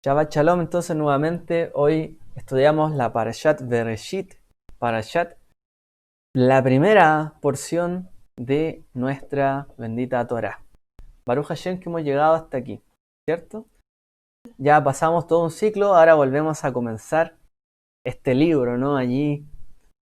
Shabbat Shalom, entonces nuevamente hoy estudiamos la Parashat Bereshit, Parashat, la primera porción de nuestra bendita Torah. Baruch Hashem que hemos llegado hasta aquí, ¿cierto? Ya pasamos todo un ciclo, ahora volvemos a comenzar este libro, ¿no? Allí,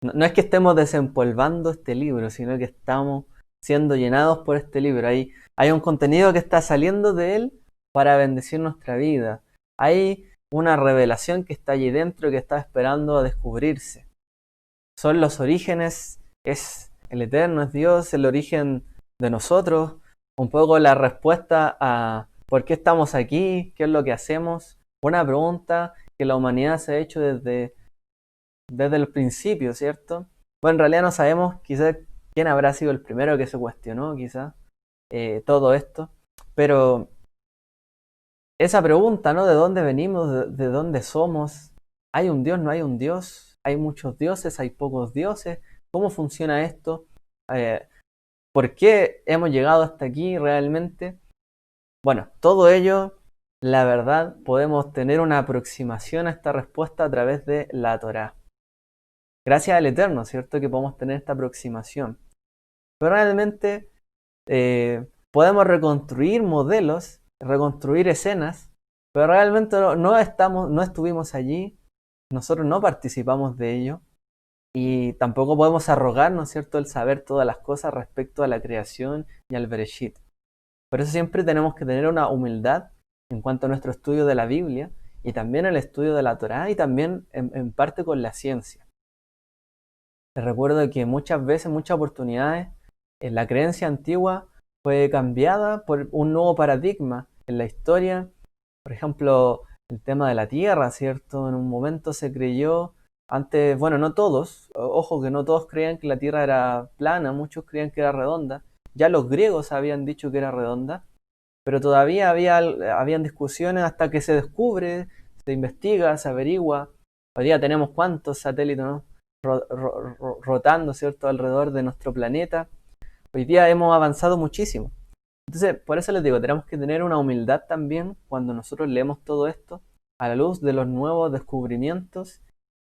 no es que estemos desempolvando este libro, sino que estamos siendo llenados por este libro. Hay un contenido que está saliendo de él para bendecir nuestra vida. Hay una revelación que está allí dentro que está esperando a descubrirse. Son los orígenes, es el Eterno, es Dios, el origen de nosotros, un poco la respuesta a por qué estamos aquí, qué es lo que hacemos. Una pregunta que la humanidad se ha hecho desde el principio, ¿cierto? Bueno, en realidad no sabemos quizás quién habrá sido el primero que se cuestionó, quizás, todo esto, pero esa pregunta, ¿no? ¿De dónde venimos? ¿De dónde somos? ¿Hay un Dios? ¿No hay un Dios? ¿Hay muchos dioses? ¿Hay pocos dioses? ¿Cómo funciona esto? Eh, ¿Por qué hemos llegado hasta aquí realmente? Bueno, todo ello, la verdad, podemos tener una aproximación a esta respuesta a través de la Torá. Gracias al Eterno, ¿cierto? Que podemos tener esta aproximación. Pero realmente podemos reconstruir modelos, reconstruir escenas, pero realmente no estuvimos allí, nosotros no participamos de ello y tampoco podemos arrogarnos, ¿cierto?, el saber todas las cosas respecto a la creación y al Bereshit. Por eso siempre tenemos que tener una humildad en cuanto a nuestro estudio de la Biblia y también el estudio de la Torá y también en parte con la ciencia. Les recuerdo que muchas veces, muchas oportunidades, la creencia antigua fue cambiada por un nuevo paradigma en la historia. Por ejemplo, el tema de la Tierra, ¿cierto? En un momento se creyó, antes, bueno, no todos, ojo que no todos creían que la Tierra era plana, muchos creían que era redonda. Ya los griegos habían dicho que era redonda, pero todavía habían discusiones hasta que se descubre, se investiga, se averigua. Hoy día tenemos cuántos satélites, ¿no? Rotando, ¿cierto?, alrededor de nuestro planeta. Hoy día hemos avanzado muchísimo. Entonces, por eso les digo, tenemos que tener una humildad también cuando nosotros leemos todo esto a la luz de los nuevos descubrimientos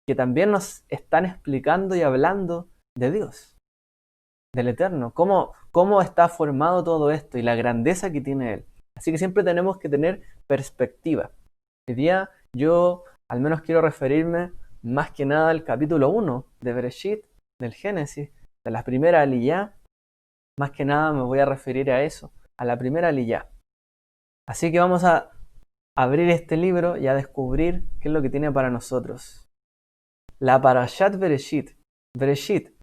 que también nos están explicando y hablando de Dios, del Eterno, cómo está formado todo esto y la grandeza que tiene Él. Así que siempre tenemos que tener perspectiva. Hoy día yo al menos quiero referirme más que nada al capítulo 1 de Bereshit, del Génesis, de la primera aliyá. Más que nada me voy a referir a eso, a la primera aliyá. Así que vamos a abrir este libro y a descubrir qué es lo que tiene para nosotros. La Parashat Bereshit. Bereshit,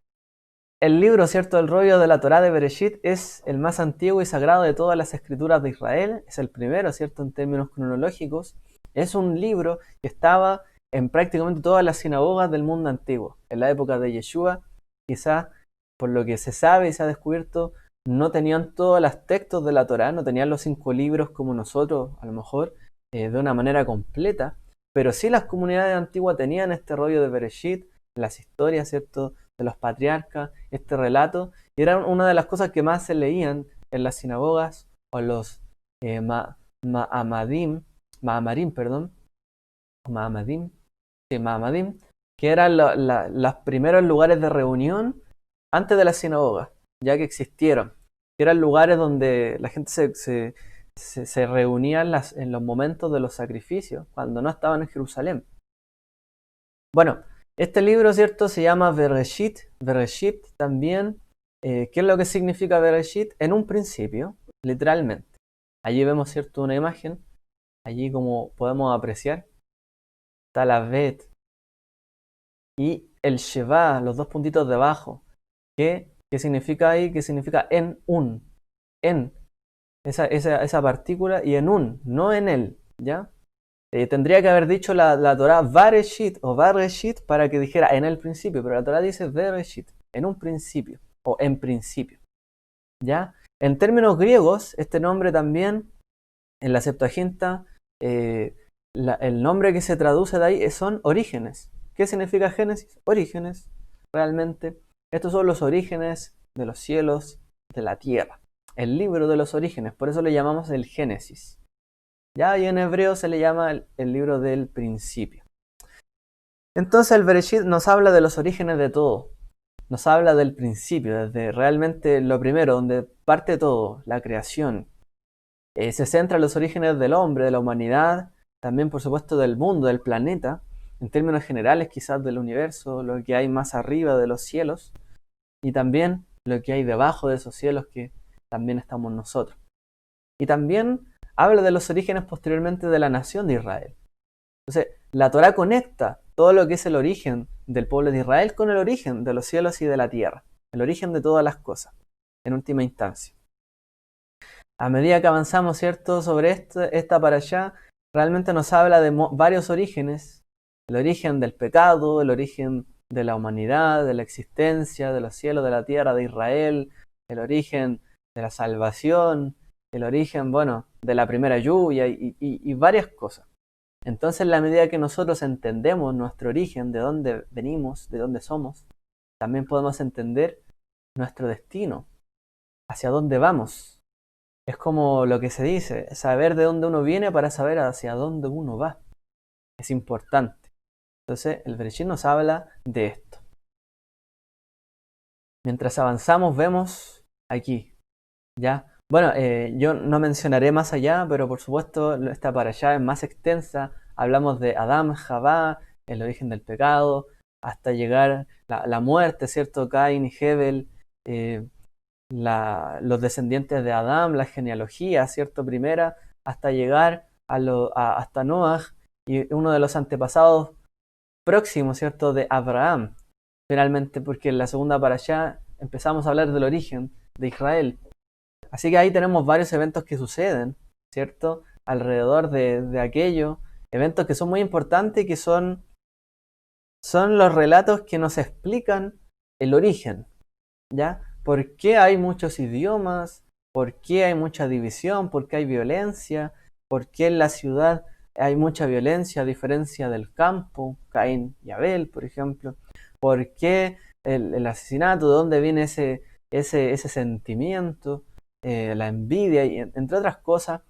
el libro, ¿cierto?, el rollo de la Torá de Bereshit es el más antiguo y sagrado de todas las escrituras de Israel. Es el primero, ¿cierto?, en términos cronológicos. Es un libro que estaba en prácticamente todas las sinagogas del mundo antiguo. En la época de Yeshua, quizás, por lo que se sabe y se ha descubierto, no tenían todos los textos de la Torá, no tenían los 5 libros como nosotros, a lo mejor, de una manera completa, pero sí las comunidades antiguas tenían este rollo de Bereshit, las historias, ¿cierto?, de los patriarcas, este relato, y era una de las cosas que más se leían en las sinagogas o los Mahamarim, perdón, Mahamadim, sí, Mahamadim, que eran los primeros lugares de reunión antes de las sinagogas, ya que existieron, que eran lugares donde la gente se reunía en los momentos de los sacrificios, cuando no estaban en Jerusalén. Bueno, este libro, ¿cierto?, se llama Bereshit. Bereshit también, ¿qué es lo que significa Bereshit? En un principio, literalmente. Allí vemos, ¿cierto?, una imagen. Allí, como podemos apreciar, está la Bet y el Sheva, los dos puntitos debajo. ¿Qué significa ahí? ¿Qué significa en un? En esa partícula y en un, no en él, ¿ya? Tendría que haber dicho la Torah Vareshit o Vareshit para que dijera en el principio, pero la Torah dice Bereshit, en un principio o en principio, ¿ya? En términos griegos, este nombre también, en la Septuaginta, el nombre que se traduce de ahí son orígenes. ¿Qué significa Génesis? Orígenes, realmente. Estos son los orígenes de los cielos, de la tierra. El libro de los orígenes, por eso le llamamos el Génesis. ¿ya? Y en hebreo se le llama el libro del principio. Entonces el Bereshit nos habla de los orígenes de todo. Nos habla del principio, desde realmente lo primero, donde parte todo, la creación. Se centra en los orígenes del hombre, de la humanidad, también por supuesto del mundo, del planeta, en términos generales quizás del universo, lo que hay más arriba de los cielos, y también lo que hay debajo de esos cielos que también estamos nosotros. Y también habla de los orígenes posteriormente de la nación de Israel. Entonces, la Torá conecta todo lo que es el origen del pueblo de Israel con el origen de los cielos y de la tierra, el origen de todas las cosas, en última instancia. A medida que avanzamos, ¿cierto?, sobre esta parashá, realmente nos habla de varios orígenes, el origen del pecado, el origen de la humanidad, de la existencia, de los cielos, de la tierra, de Israel, el origen de la salvación, el origen, bueno, de la primera lluvia y varias cosas. Entonces, en la medida que nosotros entendemos nuestro origen, de dónde venimos, de dónde somos, también podemos entender nuestro destino, hacia dónde vamos. Es como lo que se dice, saber de dónde uno viene para saber hacia dónde uno va. Es importante. Entonces, el Bereshit nos habla de esto. Mientras avanzamos, vemos aquí, ¿ya? Bueno, yo no mencionaré más allá, pero por supuesto esta parashá es más extensa. Hablamos de Adán, Javá, el origen del pecado, hasta llegar la muerte, ¿cierto? Caín y Hebel, los descendientes de Adán, la genealogía, ¿cierto? Primera, hasta llegar hasta Noah y uno de los antepasados próximos, ¿cierto? De Abraham. Finalmente, porque en la segunda parashá empezamos a hablar del origen de Israel. Así que ahí tenemos varios eventos que suceden, ¿cierto? Alrededor de aquello, eventos que son muy importantes y que son los relatos que nos explican el origen, ¿ya? ¿Por qué hay muchos idiomas? ¿Por qué hay mucha división? ¿Por qué hay violencia? ¿Por qué en la ciudad hay mucha violencia a diferencia del campo? Caín y Abel, por ejemplo. ¿Por qué el asesinato? ¿De dónde viene ese sentimiento? La envidia, y entre otras cosas,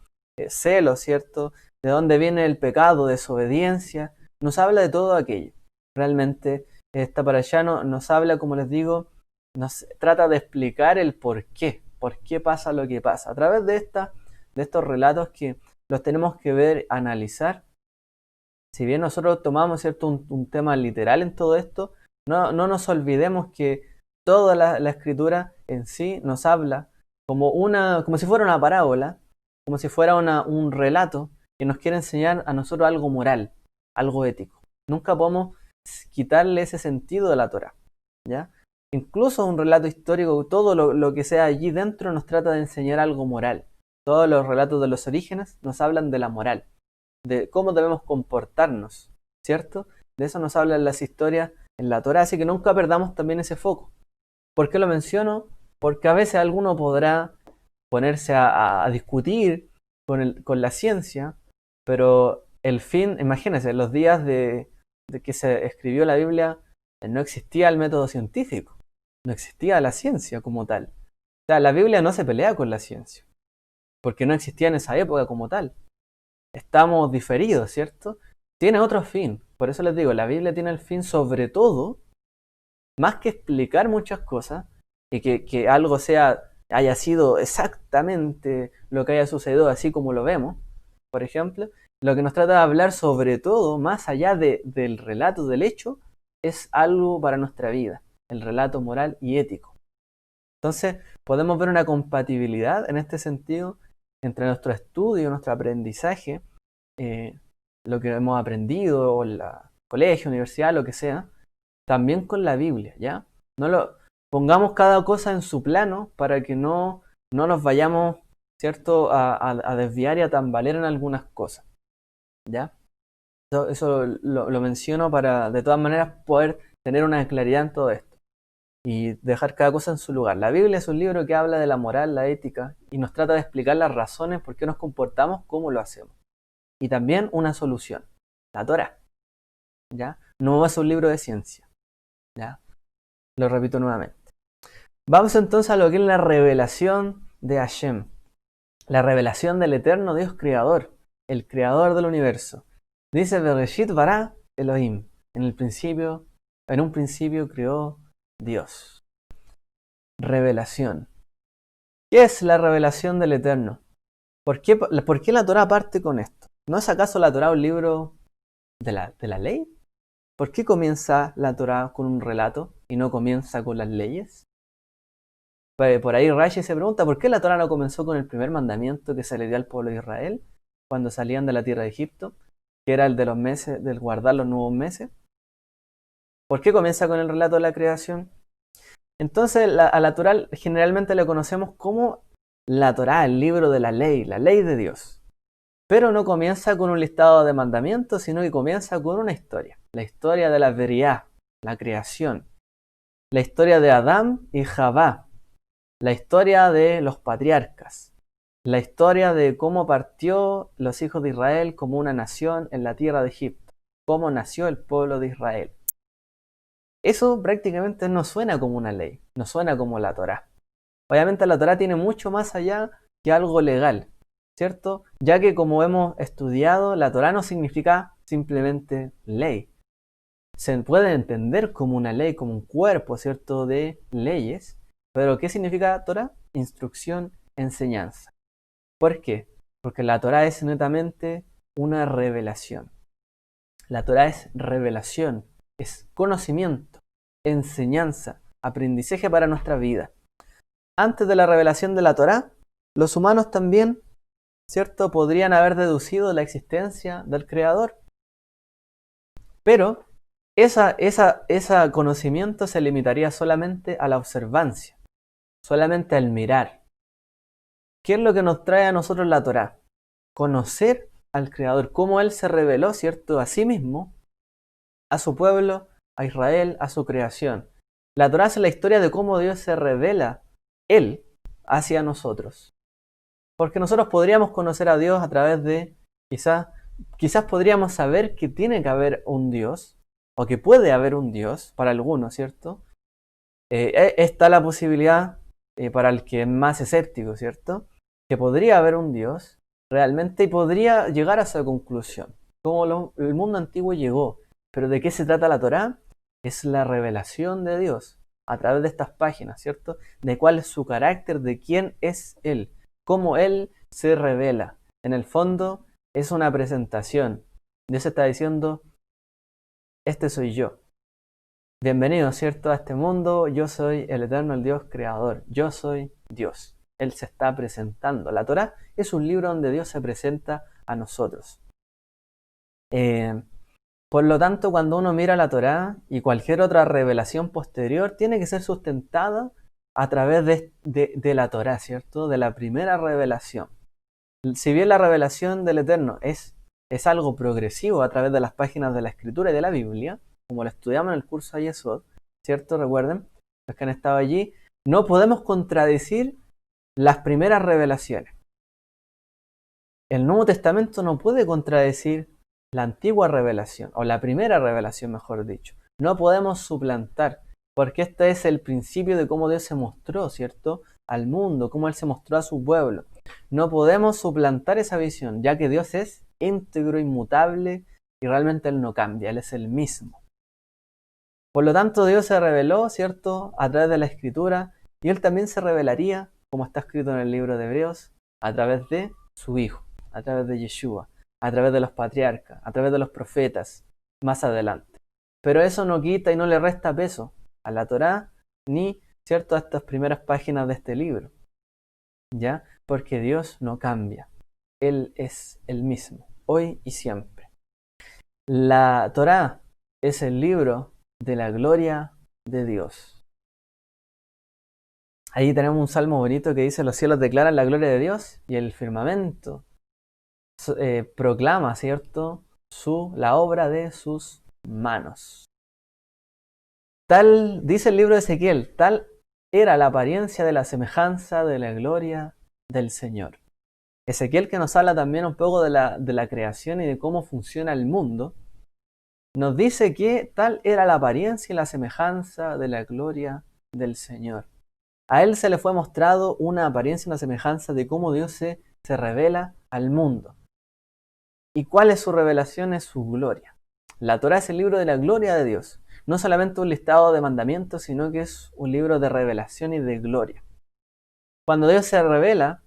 celos, ¿cierto? ¿De dónde viene el pecado, desobediencia? Nos habla de todo aquello. Realmente, esta parashá nos habla, como les digo, nos trata de explicar el por qué pasa lo que pasa. A través de estos relatos que los tenemos que ver, analizar. Si bien nosotros tomamos, ¿cierto?, un tema literal en todo esto, no nos olvidemos que toda la escritura en sí nos habla como si fuera una parábola, como si fuera un relato que nos quiere enseñar a nosotros algo moral, algo ético. Nunca podemos quitarle ese sentido de la Torá, ¿ya? Incluso un relato histórico, todo lo que sea allí dentro nos trata de enseñar algo moral. Todos los relatos de los orígenes nos hablan de la moral, de cómo debemos comportarnos, ¿cierto? De eso nos hablan las historias en la Torá, así que nunca perdamos también ese foco. ¿Por qué lo menciono? Porque a veces alguno podrá ponerse a discutir con la ciencia, pero el fin, imagínense, los días de que se escribió la Biblia, no existía el método científico, no existía la ciencia como tal. O sea, la Biblia no se pelea con la ciencia, porque no existía en esa época como tal. Estamos diferidos, ¿cierto? Tiene otro fin. Por eso les digo, la Biblia tiene el fin sobre todo, más que explicar muchas cosas, y que algo haya sido exactamente lo que haya sucedido así como lo vemos, por ejemplo, lo que nos trata de hablar sobre todo, más allá del relato del hecho, es algo para nuestra vida, el relato moral y ético. Entonces, podemos ver una compatibilidad en este sentido entre nuestro estudio, nuestro aprendizaje, lo que hemos aprendido, o en la colegio, universidad, lo que sea, también con la Biblia, ¿ya? Pongamos cada cosa en su plano para que no nos vayamos, ¿cierto?, a desviar y a tambalear en algunas cosas, ¿ya? Eso lo menciono para, de todas maneras, poder tener una claridad en todo esto y dejar cada cosa en su lugar. La Biblia es un libro que habla de la moral, la ética, y nos trata de explicar las razones por qué nos comportamos como lo hacemos. Y también una solución, la Torá, ¿ya? No es un libro de ciencia, ¿ya? Lo repito nuevamente. Vamos entonces a lo que es la revelación de Hashem, la revelación del eterno Dios creador. el creador del universo. Dice Bereshit bara Elohim. En un principio creó Dios. Revelación. ¿Qué es la revelación del Eterno? ¿Por qué la Torá parte con esto? ¿No es acaso la Torá un libro de la ley? ¿Por qué comienza la Torá con un relato y no comienza con las leyes? Por ahí Rashi se pregunta ¿por qué la Torá no comenzó con el primer mandamiento que se le dio al pueblo de Israel cuando salían de la tierra de Egipto, que era el de los meses, del guardar los nuevos meses? ¿Por qué comienza con el relato de la creación? Entonces a la Torá generalmente le conocemos como la Torá, el libro de la ley de Dios. Pero no comienza con un listado de mandamientos, sino que comienza con una historia. La historia de la Beriá, la creación. La historia de Adán y Javá. La historia de los patriarcas. La historia de cómo partió los hijos de Israel como una nación en la tierra de Egipto. Cómo nació el pueblo de Israel. Eso prácticamente no suena como una ley, no suena como la Torá. Obviamente la Torá tiene mucho más allá que algo legal, ¿cierto? Ya que como hemos estudiado, la Torá no significa simplemente ley. Se puede entender como una ley, como un cuerpo, ¿cierto?, de leyes. Pero ¿qué significa Torá? Instrucción, enseñanza. ¿Por qué? Porque la Torá es netamente una revelación. La Torá es revelación, es conocimiento, enseñanza, aprendizaje para nuestra vida. Antes de la revelación de la Torá, los humanos también, ¿cierto?, podrían haber deducido la existencia del Creador. Pero ese conocimiento se limitaría solamente a la observancia, solamente al mirar. ¿Qué es lo que nos trae a nosotros la Torá? Conocer al Creador, cómo Él se reveló, ¿cierto?, a sí mismo, a su pueblo, a Israel, a su creación. La Torá es la historia de cómo Dios se revela Él hacia nosotros. Porque nosotros podríamos conocer a Dios a través de, quizás podríamos saber que tiene que haber un Dios, o que puede haber un Dios, para algunos, ¿cierto? Está la posibilidad, para el que es más escéptico, ¿cierto?, que podría haber un Dios realmente y podría llegar a esa conclusión, como el mundo antiguo llegó. Pero ¿de qué se trata la Torá? Es la revelación de Dios a través de estas páginas, ¿cierto? De cuál es su carácter, de quién es Él, cómo Él se revela. En el fondo es una presentación. Dios está diciendo, este soy yo. Bienvenido, ¿cierto?, a este mundo. Yo soy el Eterno, el Dios creador. Yo soy Dios. Él se está presentando. La Torá es un libro donde Dios se presenta a nosotros. Por lo tanto, cuando uno mira la Torá y cualquier otra revelación posterior, tiene que ser sustentada a través de la Torá, ¿cierto?, de la primera revelación. Si bien la revelación del Eterno es algo progresivo a través de las páginas de la Escritura y de la Biblia, como lo estudiamos en el curso Yesod, ¿cierto? Recuerden, los que han estado allí, no podemos contradecir las primeras revelaciones. El Nuevo Testamento no puede contradecir la antigua revelación, o la primera revelación, mejor dicho. No podemos suplantar, porque este es el principio de cómo Dios se mostró, ¿cierto?, al mundo, cómo Él se mostró a su pueblo. No podemos suplantar esa visión, ya que Dios es íntegro, inmutable, y realmente Él no cambia, Él es el mismo. Por lo tanto, Dios se reveló, ¿cierto?, a través de la Escritura, y Él también se revelaría, como está escrito en el libro de Hebreos, a través de su Hijo, a través de Yeshua, a través de los patriarcas, a través de los profetas, más adelante. Pero eso no quita y no le resta peso a la Torá, ni, ¿cierto?, a estas primeras páginas de este libro. ¿Ya? Porque Dios no cambia. Él es el mismo, hoy y siempre. La Torá es el libro de la gloria de Dios. Ahí tenemos un salmo bonito que dice: los cielos declaran la gloria de Dios y el firmamento proclama, ¿cierto?, la obra de sus manos. Tal, dice el libro de Ezequiel, tal era la apariencia de la semejanza de la gloria del Señor. Ezequiel, que nos habla también un poco de la creación y de cómo funciona el mundo, nos dice que tal era la apariencia y la semejanza de la gloria del Señor. A él se le fue mostrado una apariencia y una semejanza de cómo Dios se revela al mundo. ¿Y cuál es su revelación? Es su gloria. La Torá es el libro de la gloria de Dios. No solamente un listado de mandamientos, sino que es un libro de revelación y de gloria. Cuando Dios se revela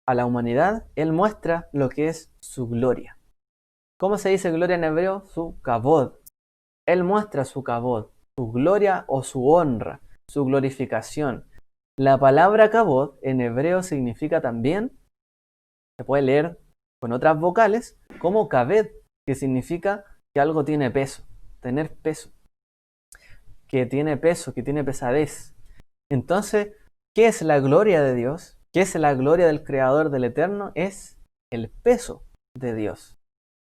a la humanidad, Él muestra lo que es su gloria. ¿Cómo se dice gloria en hebreo? Su kavod. Él muestra su kavod, su gloria o su honra, su glorificación. La palabra kavod en hebreo significa también, se puede leer con otras vocales, como kaved, que significa que algo tiene peso, tener peso, que tiene peso, que tiene pesadez. Entonces, ¿qué es la gloria de Dios? ¿Qué es la gloria del Creador del Eterno? Es el peso de Dios.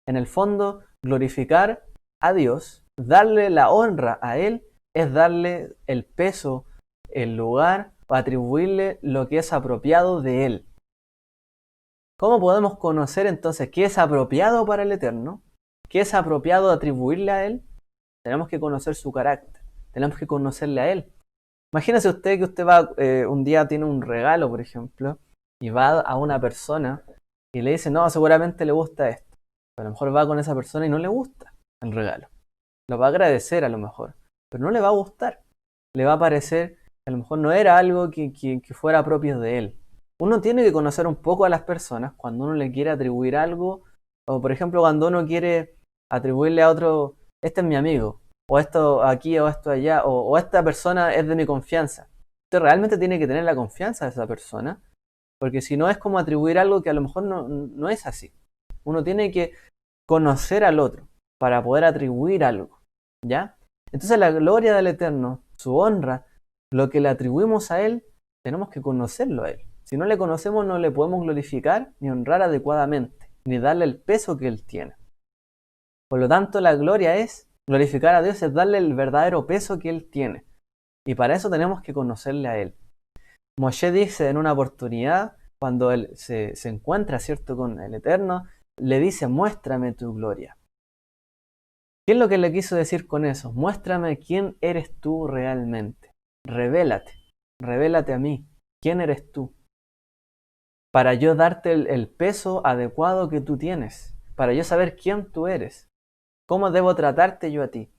En el fondo, glorificar a Dios, darle la honra a Él, es darle el peso, el lugar, o atribuirle lo que es apropiado de Él. ¿Cómo podemos conocer entonces qué es apropiado para el Eterno? ¿Qué es apropiado atribuirle a Él? Tenemos que conocer su carácter, tenemos que conocerle a Él. Imagínese usted que usted va, un día tiene un regalo, por ejemplo, y va a una persona y le dice, no, seguramente le gusta esto. Pero a lo mejor va con esa persona y no le gusta el regalo. Lo va a agradecer a lo mejor, pero no le va a gustar. Le va a parecer que a lo mejor no era algo que fuera propio de él. Uno tiene que conocer un poco a las personas cuando uno le quiere atribuir algo, o por ejemplo cuando uno quiere atribuirle a otro, este es mi amigo, o esto aquí, o esto allá, o esta persona es de mi confianza. Usted realmente tiene que tener la confianza de esa persona, porque si no es como atribuir algo que a lo mejor no es así. Uno tiene que conocer al otro para poder atribuir algo, ¿ya? Entonces la gloria del Eterno, su honra, lo que le atribuimos a Él, tenemos que conocerlo a Él. Si no le conocemos, no le podemos glorificar ni honrar adecuadamente, ni darle el peso que Él tiene. Por lo tanto, la gloria es, glorificar a Dios es darle el verdadero peso que Él tiene. Y para eso tenemos que conocerle a Él. Moshe dice en una oportunidad, cuando él se encuentra, ¿cierto?, con el Eterno, le dice, muéstrame tu gloria. ¿Qué es lo que le quiso decir con eso? Muéstrame quién eres tú realmente. Revélate a mí. ¿Quién eres tú? Para yo darte el peso adecuado que tú tienes. Para yo saber quién tú eres. ¿Cómo debo tratarte yo a ti?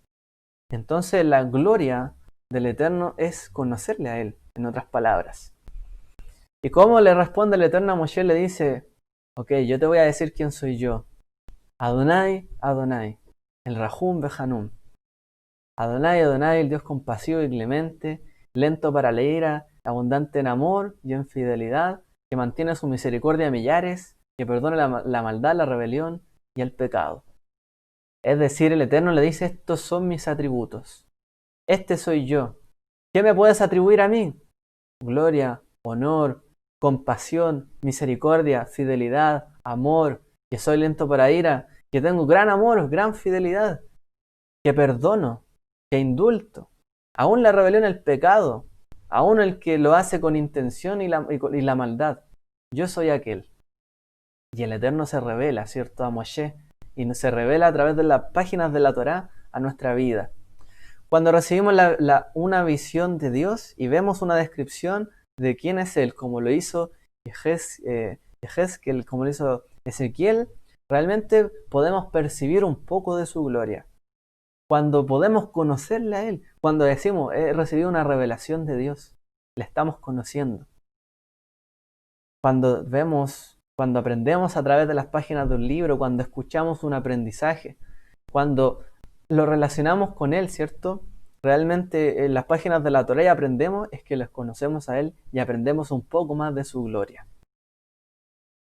Entonces la gloria del Eterno es conocerle a Él, en otras palabras. ¿Y cómo le responde el Eterno a Moshe? Le dice, ok, yo te voy a decir quién soy yo. Adonai, Adonai, el Rahum Behanum. Adonai, Adonai, el Dios compasivo y clemente, lento para la ira, abundante en amor y en fidelidad, que mantiene su misericordia a millares, que perdona la maldad, la rebelión y el pecado. Es decir, el Eterno le dice, estos son mis atributos. Este soy yo. ¿Qué me puedes atribuir a mí? Gloria, honor, compasión, misericordia, fidelidad, amor, que soy lento para ira, que tengo gran amor, gran fidelidad, que perdono, que indulto, aún la rebelión, el pecado, aún el que lo hace con intención y la maldad. Yo soy aquel. Y el Eterno se revela, ¿cierto?, a Moshe, y se revela a través de las páginas de la Torá a nuestra vida. Cuando recibimos una visión de Dios y vemos una descripción de quién es Él, como lo hizo Yehezkel, como lo hizo Ezequiel, realmente podemos percibir un poco de su gloria. Cuando podemos conocerle a Él, cuando decimos, he recibido una revelación de Dios, le estamos conociendo. Cuando aprendemos a través de las páginas de un libro, cuando escuchamos un aprendizaje, cuando lo relacionamos con Él, ¿cierto? Realmente en las páginas de la Torá aprendemos es que les conocemos a Él y aprendemos un poco más de su gloria.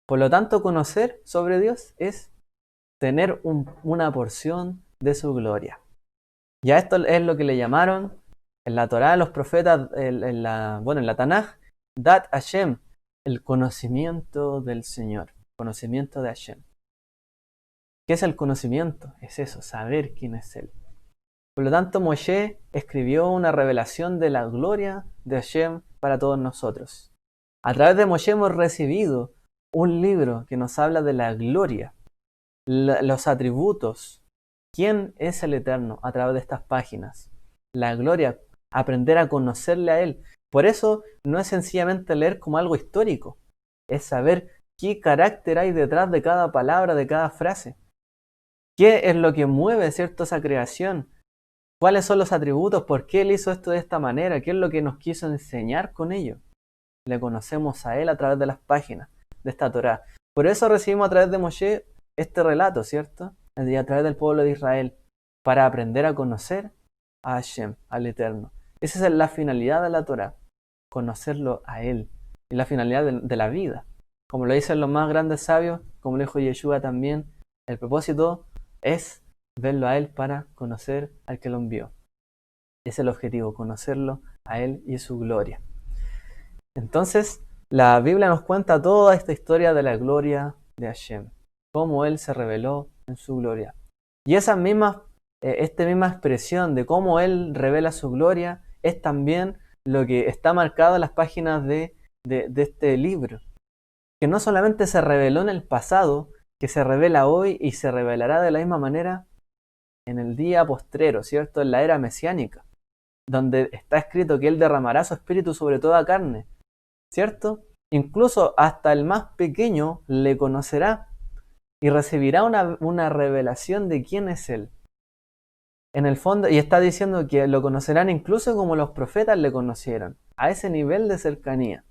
Por lo tanto, conocer sobre Dios es tener una porción de su gloria. Ya esto es lo que le llamaron en la Torá, los profetas, en la Tanaj, Dat Hashem, el conocimiento del Señor, conocimiento de Hashem. ¿Qué es el conocimiento? Es eso, saber quién es Él. Por lo tanto, Moshe escribió una revelación de la gloria de Hashem para todos nosotros. A través de Moshe hemos recibido un libro que nos habla de la gloria, los atributos, quién es el Eterno a través de estas páginas. La gloria, aprender a conocerle a Él. Por eso no es sencillamente leer como algo histórico, es saber qué carácter hay detrás de cada palabra, de cada frase. ¿Qué es lo que mueve, cierto, esa creación? ¿Cuáles son los atributos? ¿Por qué Él hizo esto de esta manera? ¿Qué es lo que nos quiso enseñar con ello? Le conocemos a Él a través de las páginas de esta Torá. Por eso recibimos a través de Moshe este relato, ¿cierto? Y a través del pueblo de Israel, para aprender a conocer a Hashem, al Eterno. Esa es la finalidad de la Torá, conocerlo a Él. Y la finalidad de la vida. Como lo dicen los más grandes sabios, como lo dijo Yeshua también, el propósito es verlo a Él para conocer al que lo envió. Es el objetivo, conocerlo a Él y su gloria. Entonces, la Biblia nos cuenta toda esta historia de la gloria de Hashem, cómo Él se reveló en su gloria. Y esta misma expresión de cómo Él revela su gloria es también lo que está marcado en las páginas de este libro, que no solamente se reveló en el pasado, que se revela hoy y se revelará de la misma manera en el día postrero, ¿cierto? En la era mesiánica, donde está escrito que Él derramará su espíritu sobre toda carne, ¿cierto? Incluso hasta el más pequeño le conocerá y recibirá una revelación de quién es Él. En el fondo, y está diciendo que lo conocerán incluso como los profetas le conocieron, a ese nivel de cercanía.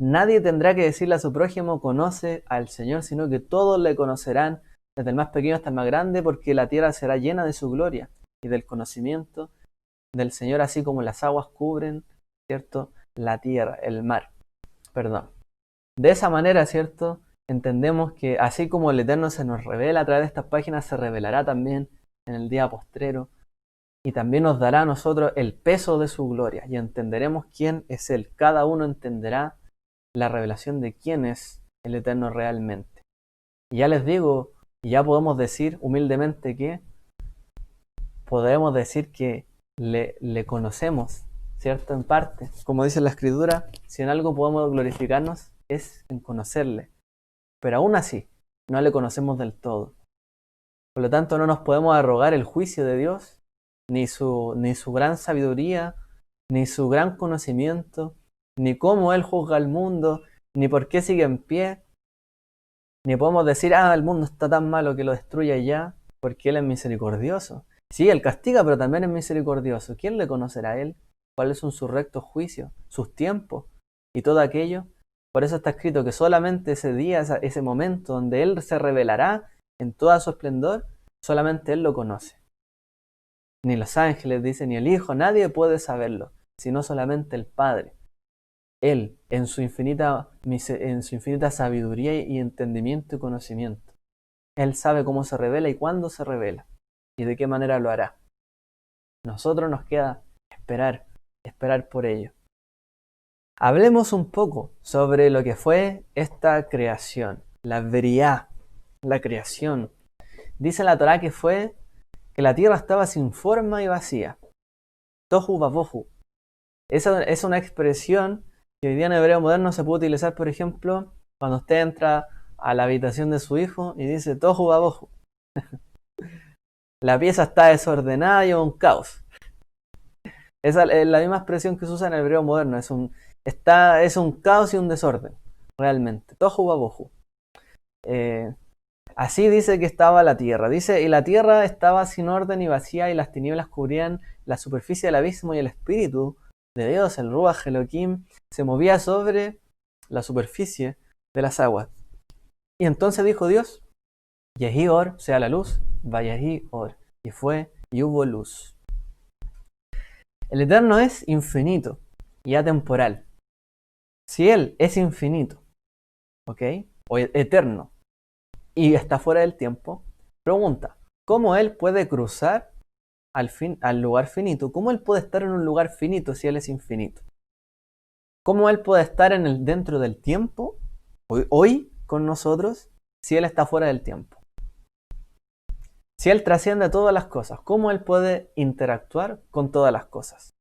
Nadie tendrá que decirle a su prójimo conoce al Señor, sino que todos le conocerán, desde el más pequeño hasta el más grande, porque la tierra será llena de su gloria y del conocimiento del Señor, así como las aguas cubren, ¿cierto?, la tierra, el mar. Perdón. De esa manera, ¿cierto?, entendemos que así como el Eterno se nos revela a través de estas páginas, se revelará también en el día postrero y también nos dará a nosotros el peso de su gloria y entenderemos quién es Él. Cada uno entenderá la revelación de quién es el Eterno realmente. Y ya les digo, y ya podemos decir humildemente que podemos decir que le conocemos, ¿cierto? En parte. Como dice la Escritura, si en algo podemos glorificarnos es en conocerle. Pero aún así, no le conocemos del todo. Por lo tanto, no nos podemos arrogar el juicio de Dios, ni su gran sabiduría, ni su gran conocimiento, ni cómo Él juzga al mundo, ni por qué sigue en pie, ni podemos decir, el mundo está tan malo que lo destruya ya, porque Él es misericordioso. Sí, Él castiga, pero también es misericordioso. ¿Quién le conocerá a Él? ¿Cuáles son sus rectos juicios, sus tiempos y todo aquello? Por eso está escrito que solamente ese día, ese momento donde Él se revelará en toda su esplendor, solamente Él lo conoce. Ni los ángeles, dice, ni el Hijo, nadie puede saberlo, sino solamente el Padre. Él, en su infinita sabiduría y entendimiento y conocimiento. Él sabe cómo se revela y cuándo se revela, y de qué manera lo hará. Nosotros nos queda esperar por ello. Hablemos un poco sobre lo que fue esta creación, la Beriá, la creación. Dice la Torá que la tierra estaba sin forma y vacía. Tohu babohu. Esa es una expresión que hoy día en hebreo moderno se puede utilizar, por ejemplo, cuando usted entra a la habitación de su hijo y dice tohu babohu. La pieza está desordenada y un caos. Esa es la misma expresión que se usa en el hebreo moderno. Es un caos y un desorden, realmente. Tohu babohu. Así dice que estaba la tierra. Dice, y la tierra estaba sin orden y vacía, y las tinieblas cubrían la superficie del abismo, y el espíritu de Dios, el Ruach Elohim, se movía sobre la superficie de las aguas. Y entonces dijo Dios, Yehi Or, sea la luz, Vayahi Or. Y fue, y hubo luz. El Eterno es infinito y atemporal. Si Él es infinito, ¿ok?, o eterno, y está fuera del tiempo, pregunta, ¿cómo Él puede cruzar al lugar finito? ¿Cómo Él puede estar en un lugar finito si Él es infinito? ¿Cómo Él puede estar dentro del tiempo, hoy con nosotros, si Él está fuera del tiempo? Si Él trasciende todas las cosas, ¿cómo Él puede interactuar con todas las cosas?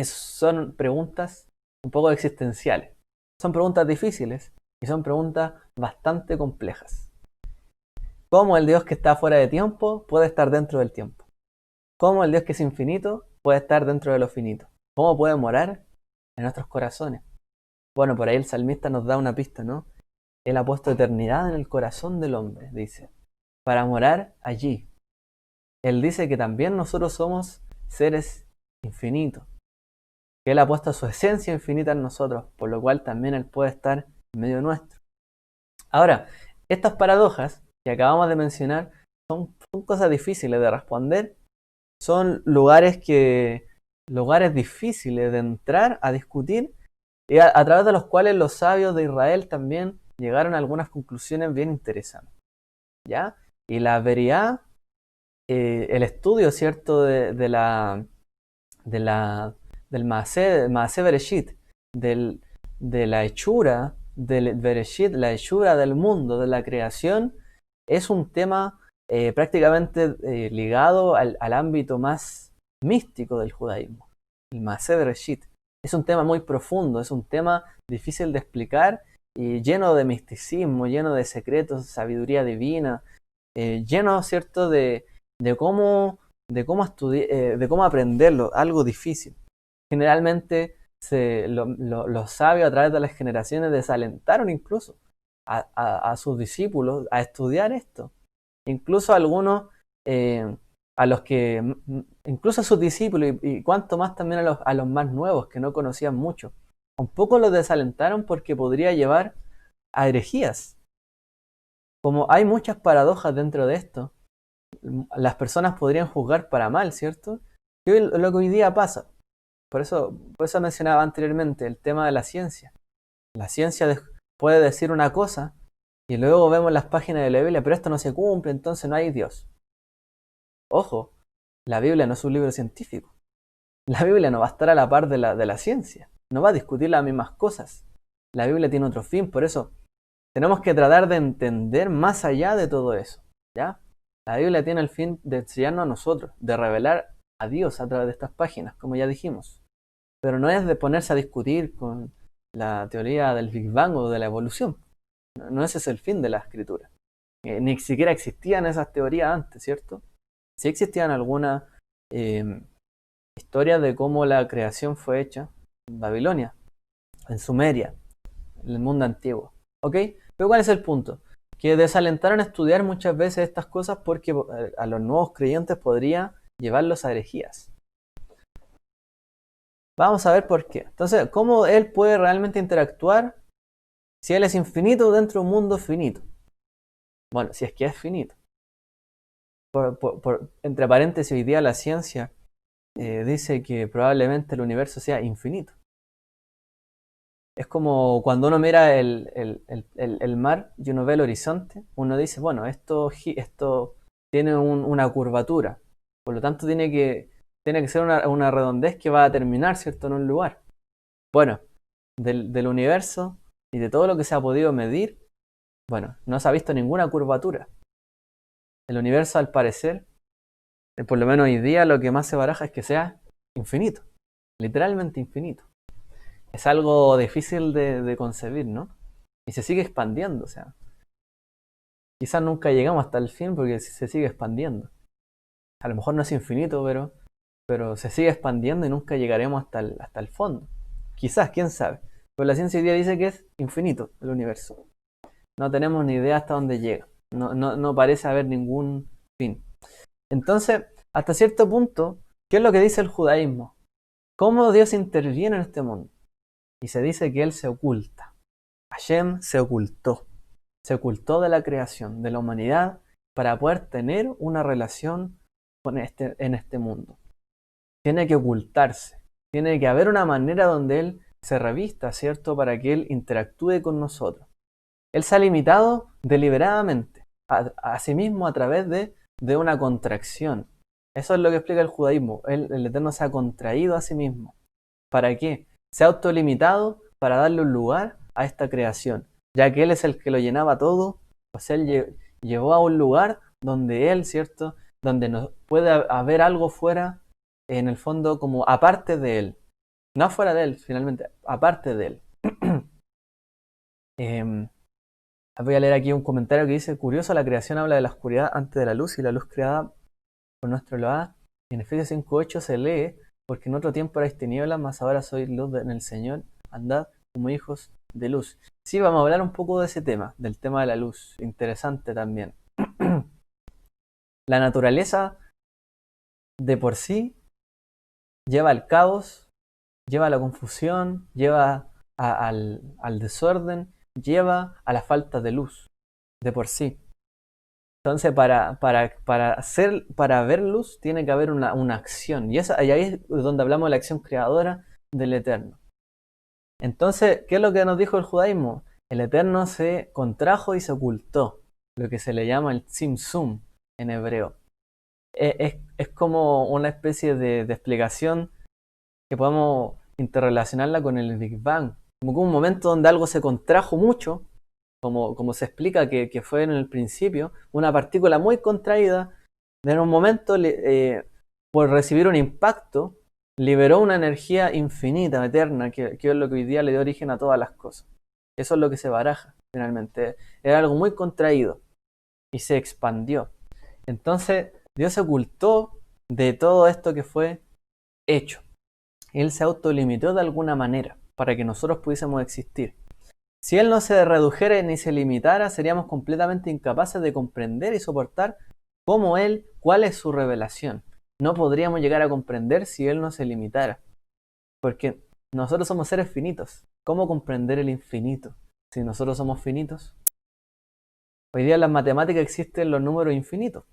Son preguntas un poco existenciales. Son preguntas difíciles y son preguntas bastante complejas. ¿Cómo el Dios que está fuera de tiempo puede estar dentro del tiempo? ¿Cómo el Dios que es infinito puede estar dentro de lo finito? ¿Cómo puede morar en nuestros corazones? Bueno, por ahí el salmista nos da una pista, ¿no? Él ha puesto eternidad en el corazón del hombre, dice. para morar allí. Él dice que también nosotros somos seres infinitos, que Él ha puesto su esencia infinita en nosotros, por lo cual también Él puede estar en medio nuestro. Ahora, estas paradojas que acabamos de mencionar son cosas difíciles de responder, son lugares difíciles de entrar a discutir y a través de los cuales los sabios de Israel también llegaron a algunas conclusiones bien interesantes, ¿ya? Y la veridad, el estudio, ¿cierto?, del Maaseh Bereshit, de la hechura del Bereshit, la hechura del mundo, de la creación, es un tema prácticamente ligado al ámbito más místico del judaísmo. El Maaseh Bereshit es un tema muy profundo, es un tema difícil de explicar y lleno de misticismo, lleno de secretos, sabiduría divina, lleno, ¿cierto?, de cómo, de cómo aprenderlo, algo difícil. Generalmente los sabios a través de las generaciones desalentaron incluso a sus discípulos a estudiar esto. Incluso algunos, a los que, incluso a sus discípulos y cuanto más también a los más nuevos que no conocían mucho, un poco los desalentaron porque podría llevar a herejías. Como hay muchas paradojas dentro de esto, las personas podrían juzgar para mal, ¿cierto? Que lo que hoy día pasa. Por eso mencionaba anteriormente el tema de la ciencia. La ciencia puede decir una cosa y luego vemos las páginas de la Biblia, pero esto no se cumple, entonces no hay Dios. Ojo, la Biblia no es un libro científico. La Biblia no va a estar a la par de la ciencia. No va a discutir las mismas cosas. La Biblia tiene otro fin, por eso tenemos que tratar de entender más allá de todo eso, ¿ya? La Biblia tiene el fin de enseñarnos a nosotros, de revelar a Dios a través de estas páginas, como ya dijimos. Pero no es de ponerse a discutir con la teoría del Big Bang o de la evolución. No ese es el fin de la escritura. Ni siquiera existían esas teorías antes, ¿cierto? Sí existían algunas historias de cómo la creación fue hecha en Babilonia, en Sumeria, en el mundo antiguo. ¿Ok? Pero ¿cuál es el punto? Que desalentaron a estudiar muchas veces estas cosas porque a los nuevos creyentes podría llevarlos a herejías. Vamos a ver por qué. Entonces, ¿cómo él puede realmente interactuar si él es infinito dentro de un mundo finito? Bueno, si es que es finito. Entre paréntesis, hoy día la ciencia dice que probablemente el universo sea infinito. Es como cuando uno mira el mar y uno ve el horizonte, uno dice, bueno, esto tiene una curvatura, por lo tanto tiene que ser una redondez que va a terminar, ¿cierto?, en un lugar. Bueno, del universo y de todo lo que se ha podido medir, bueno, no se ha visto ninguna curvatura. El universo, al parecer, por lo menos hoy día, lo que más se baraja es que sea infinito, literalmente infinito. Es algo difícil de concebir, ¿no? Y se sigue expandiendo, o sea. Quizás nunca llegamos hasta el fin porque se sigue expandiendo. A lo mejor no es infinito, pero se sigue expandiendo y nunca llegaremos hasta el fondo. Quizás, quién sabe. Pero la ciencia hoy día dice que es infinito el universo. No tenemos ni idea hasta dónde llega. No parece haber ningún fin. Entonces, hasta cierto punto, ¿qué es lo que dice el judaísmo? ¿Cómo Dios interviene en este mundo? Y se dice que Él se oculta. Hashem se ocultó. Se ocultó de la creación, de la humanidad, para poder tener una relación en este mundo. Tiene que ocultarse. Tiene que haber una manera donde Él se revista, ¿cierto?, para que Él interactúe con nosotros. Él se ha limitado deliberadamente a sí mismo a través de una contracción. Eso es lo que explica el judaísmo. El Eterno se ha contraído a sí mismo. ¿Para qué? Se ha autolimitado para darle un lugar a esta creación. Ya que Él es el que lo llenaba todo, pues Él llevó a un lugar donde Él, ¿cierto?, donde no puede haber algo fuera, en el fondo, como aparte de Él. No fuera de Él, finalmente, aparte de Él. Voy a leer aquí un comentario que dice: curioso, la creación habla de la oscuridad antes de la luz y la luz creada por nuestro Elohá. En Efesios 5:8 se lee: porque en otro tiempo erais tinieblas, mas ahora sois luz en el Señor, andad como hijos de luz. Sí, vamos a hablar un poco de ese tema, del tema de la luz. Interesante también. La naturaleza de por sí lleva al caos, lleva a la confusión, lleva al desorden, lleva a la falta de luz, de por sí. Entonces, para ver luz, tiene que haber una acción. Y ahí es donde hablamos de la acción creadora del Eterno. Entonces, ¿qué es lo que nos dijo el judaísmo? El Eterno se contrajo y se ocultó, lo que se le llama el tzimtzum en hebreo. Es como una especie de explicación que podemos interrelacionarla con el Big Bang. Como que un momento donde algo se contrajo mucho, como se explica que fue en el principio, una partícula muy contraída, en un momento, por recibir un impacto, liberó una energía infinita, eterna, que es lo que hoy día le dio origen a todas las cosas. Eso es lo que se baraja, finalmente. Era algo muy contraído y se expandió. Entonces, Dios se ocultó de todo esto que fue hecho. Él se autolimitó de alguna manera para que nosotros pudiésemos existir. Si Él no se redujera ni se limitara, seríamos completamente incapaces de comprender y soportar cómo Él, cuál es su revelación. No podríamos llegar a comprender si Él no se limitara. Porque nosotros somos seres finitos. ¿Cómo comprender el infinito si nosotros somos finitos? Hoy día en las matemáticas existen los números infinitos.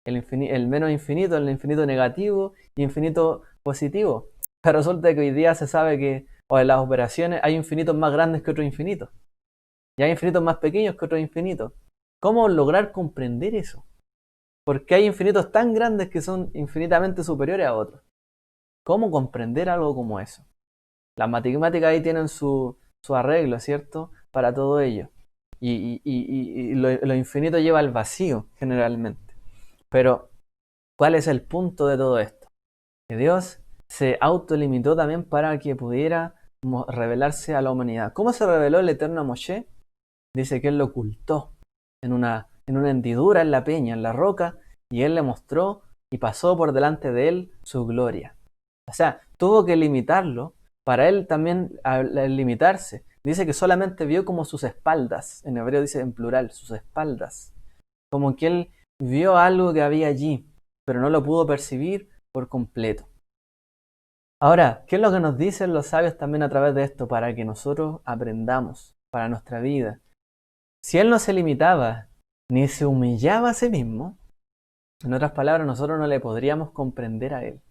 El menos infinito, el infinito negativo y infinito positivo. Pero resulta que hoy día se sabe que, o en las operaciones, hay infinitos más grandes que otros infinitos. Y hay infinitos más pequeños que otros infinitos. ¿Cómo lograr comprender eso? Porque hay infinitos tan grandes que son infinitamente superiores a otros. ¿Cómo comprender algo como eso? Las matemáticas ahí tienen su arreglo, ¿cierto? Para todo ello. Y lo infinito lleva al vacío, generalmente. Pero, ¿cuál es el punto de todo esto? Que Dios se autolimitó también para que pudiera revelarse a la humanidad. ¿Cómo se reveló el Eterno a Moshe? Dice que él lo ocultó en una hendidura en la peña, en la roca, y él le mostró y pasó por delante de él su gloria. O sea, tuvo que limitarlo para él también al limitarse. Dice que solamente vio como sus espaldas, en hebreo dice en plural, sus espaldas. Como que él vio algo que había allí, pero no lo pudo percibir por completo. Ahora, ¿qué es lo que nos dicen los sabios también a través de esto? Para que nosotros aprendamos para nuestra vida. Si él no se limitaba ni se humillaba a sí mismo, en otras palabras, nosotros no le podríamos comprender a él.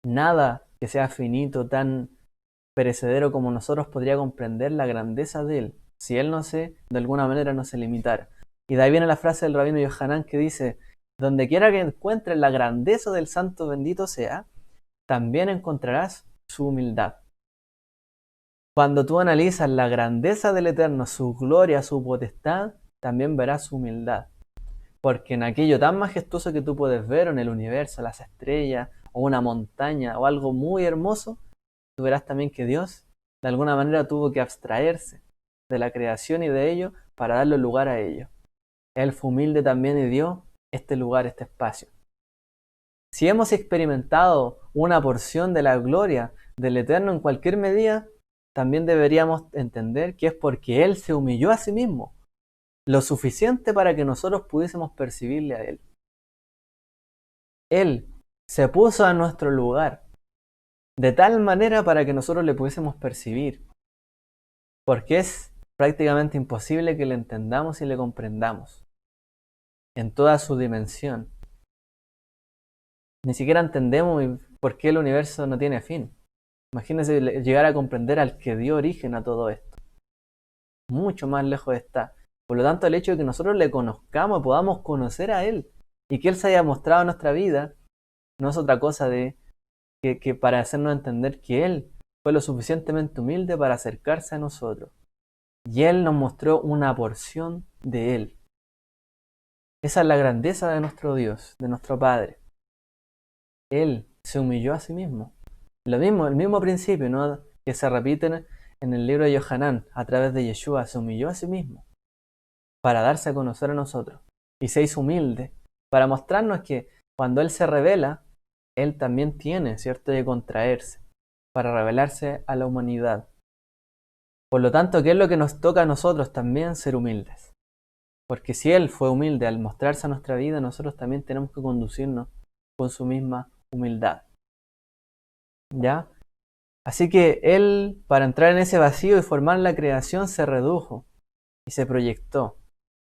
Nada que sea finito, tan perecedero como nosotros podría comprender la grandeza de él, si él de alguna manera no se limitara. Y de ahí viene la frase del rabino Yohanan que dice: donde quiera que encuentres la grandeza del santo bendito sea, también encontrarás su humildad. Cuando tú analizas la grandeza del Eterno, su gloria, su potestad, también verás su humildad. Porque en aquello tan majestuoso que tú puedes ver en el universo, las estrellas, o una montaña, o algo muy hermoso, tú verás también que Dios, de alguna manera, tuvo que abstraerse de la creación y de ello para darle lugar a ello. Él fue humilde también y dio este lugar, este espacio. Si hemos experimentado una porción de la gloria del Eterno en cualquier medida, también deberíamos entender que es porque Él se humilló a sí mismo, lo suficiente para que nosotros pudiésemos percibirle a Él. Él se puso a nuestro lugar, de tal manera para que nosotros le pudiésemos percibir, porque es prácticamente imposible que le entendamos y le comprendamos en toda su dimensión. Ni siquiera entendemos por qué el universo no tiene fin. Imagínense llegar a comprender al que dio origen a todo esto. Mucho más lejos está. Por lo tanto, el hecho de que nosotros le conozcamos, podamos conocer a Él y que Él se haya mostrado en nuestra vida, no es otra cosa de que para hacernos entender que Él fue lo suficientemente humilde para acercarse a nosotros. Y Él nos mostró una porción de Él. Esa es la grandeza de nuestro Dios, de nuestro Padre. Él se humilló a sí mismo. Lo mismo, el mismo principio, ¿no?, que se repite en el libro de Yohanan, a través de Yeshua, se humilló a sí mismo para darse a conocer a nosotros. Y se hizo humilde para mostrarnos que cuando Él se revela, Él también tiene, ¿cierto?, de contraerse para revelarse a la humanidad. Por lo tanto, ¿qué es lo que nos toca a nosotros también? Ser humildes. Porque si Él fue humilde al mostrarse a nuestra vida, nosotros también tenemos que conducirnos con su misma humildad. ¿Ya? Así que Él, para entrar en ese vacío y formar la creación, se redujo y se proyectó.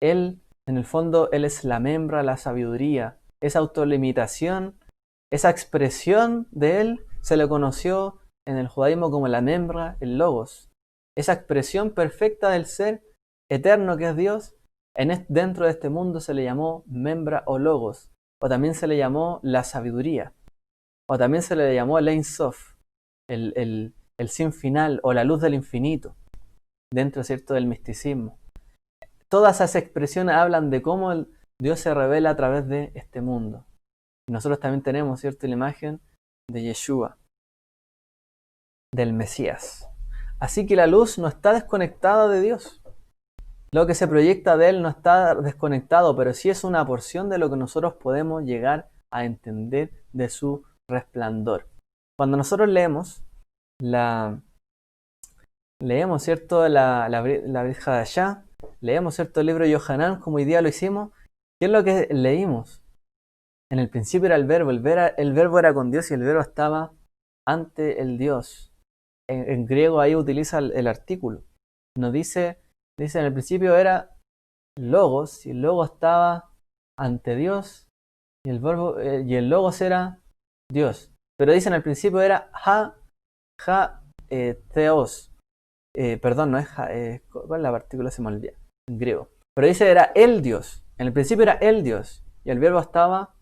Él, en el fondo, Él es la membra, la sabiduría, esa autolimitación, esa expresión de Él se le conoció en el judaísmo como la membra, el logos. Esa expresión perfecta del ser eterno que es Dios, dentro de este mundo se le llamó membra o logos, o también se le llamó la sabiduría, o también se le llamó el Ein Sof, el sin final, o la luz del infinito, dentro, ¿cierto?, del misticismo. Todas esas expresiones hablan de cómo Dios se revela a través de este mundo. Y nosotros también tenemos, ¿cierto?, la imagen de Yeshua, del Mesías. Así que la luz no está desconectada de Dios. Lo que se proyecta de Él no está desconectado, pero sí es una porción de lo que nosotros podemos llegar a entender de su resplandor. Cuando nosotros leemos, ¿cierto?, la Brit Hadashah, leemos, ¿cierto?, el libro de Yohanan, como hoy día lo hicimos. ¿Qué es lo que leímos? En el principio era el verbo era con Dios y el verbo estaba ante el Dios. En griego ahí utiliza el artículo. Nos dice en el principio era logos, y el logos estaba ante Dios, y el logos era Dios. Pero dice en el principio era theos. Perdón, no es ¿cuál es la partícula? Se me olvida. En griego. Pero dice era el Dios. En el principio era el Dios. Y el verbo estaba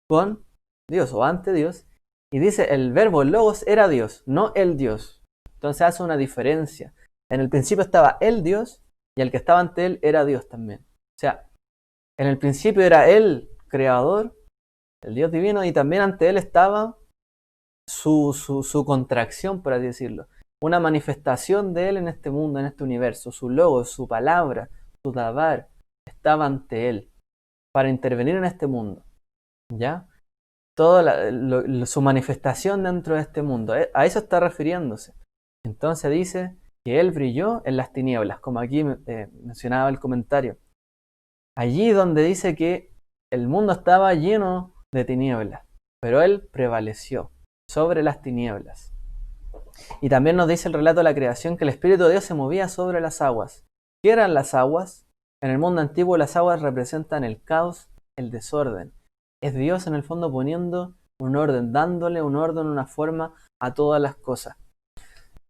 con Dios o ante Dios. Y dice el verbo logos era Dios, no el Dios. Entonces hace una diferencia. En el principio estaba el Dios y el que estaba ante él era Dios también. O sea, en el principio era el creador, el Dios divino, y también ante él estaba su contracción, por así decirlo. Una manifestación de él en este mundo, en este universo. Su logo, su palabra, su dabar, estaba ante él para intervenir en este mundo. ¿Ya? Toda su manifestación dentro de este mundo. A eso está refiriéndose. Entonces dice que él brilló en las tinieblas, como aquí mencionaba el comentario. Allí donde dice que el mundo estaba lleno de tinieblas, pero él prevaleció sobre las tinieblas. Y también nos dice el relato de la creación que el Espíritu de Dios se movía sobre las aguas. ¿Qué eran las aguas? En el mundo antiguo las aguas representan el caos, el desorden. Es Dios en el fondo poniendo un orden, dándole un orden, una forma a todas las cosas.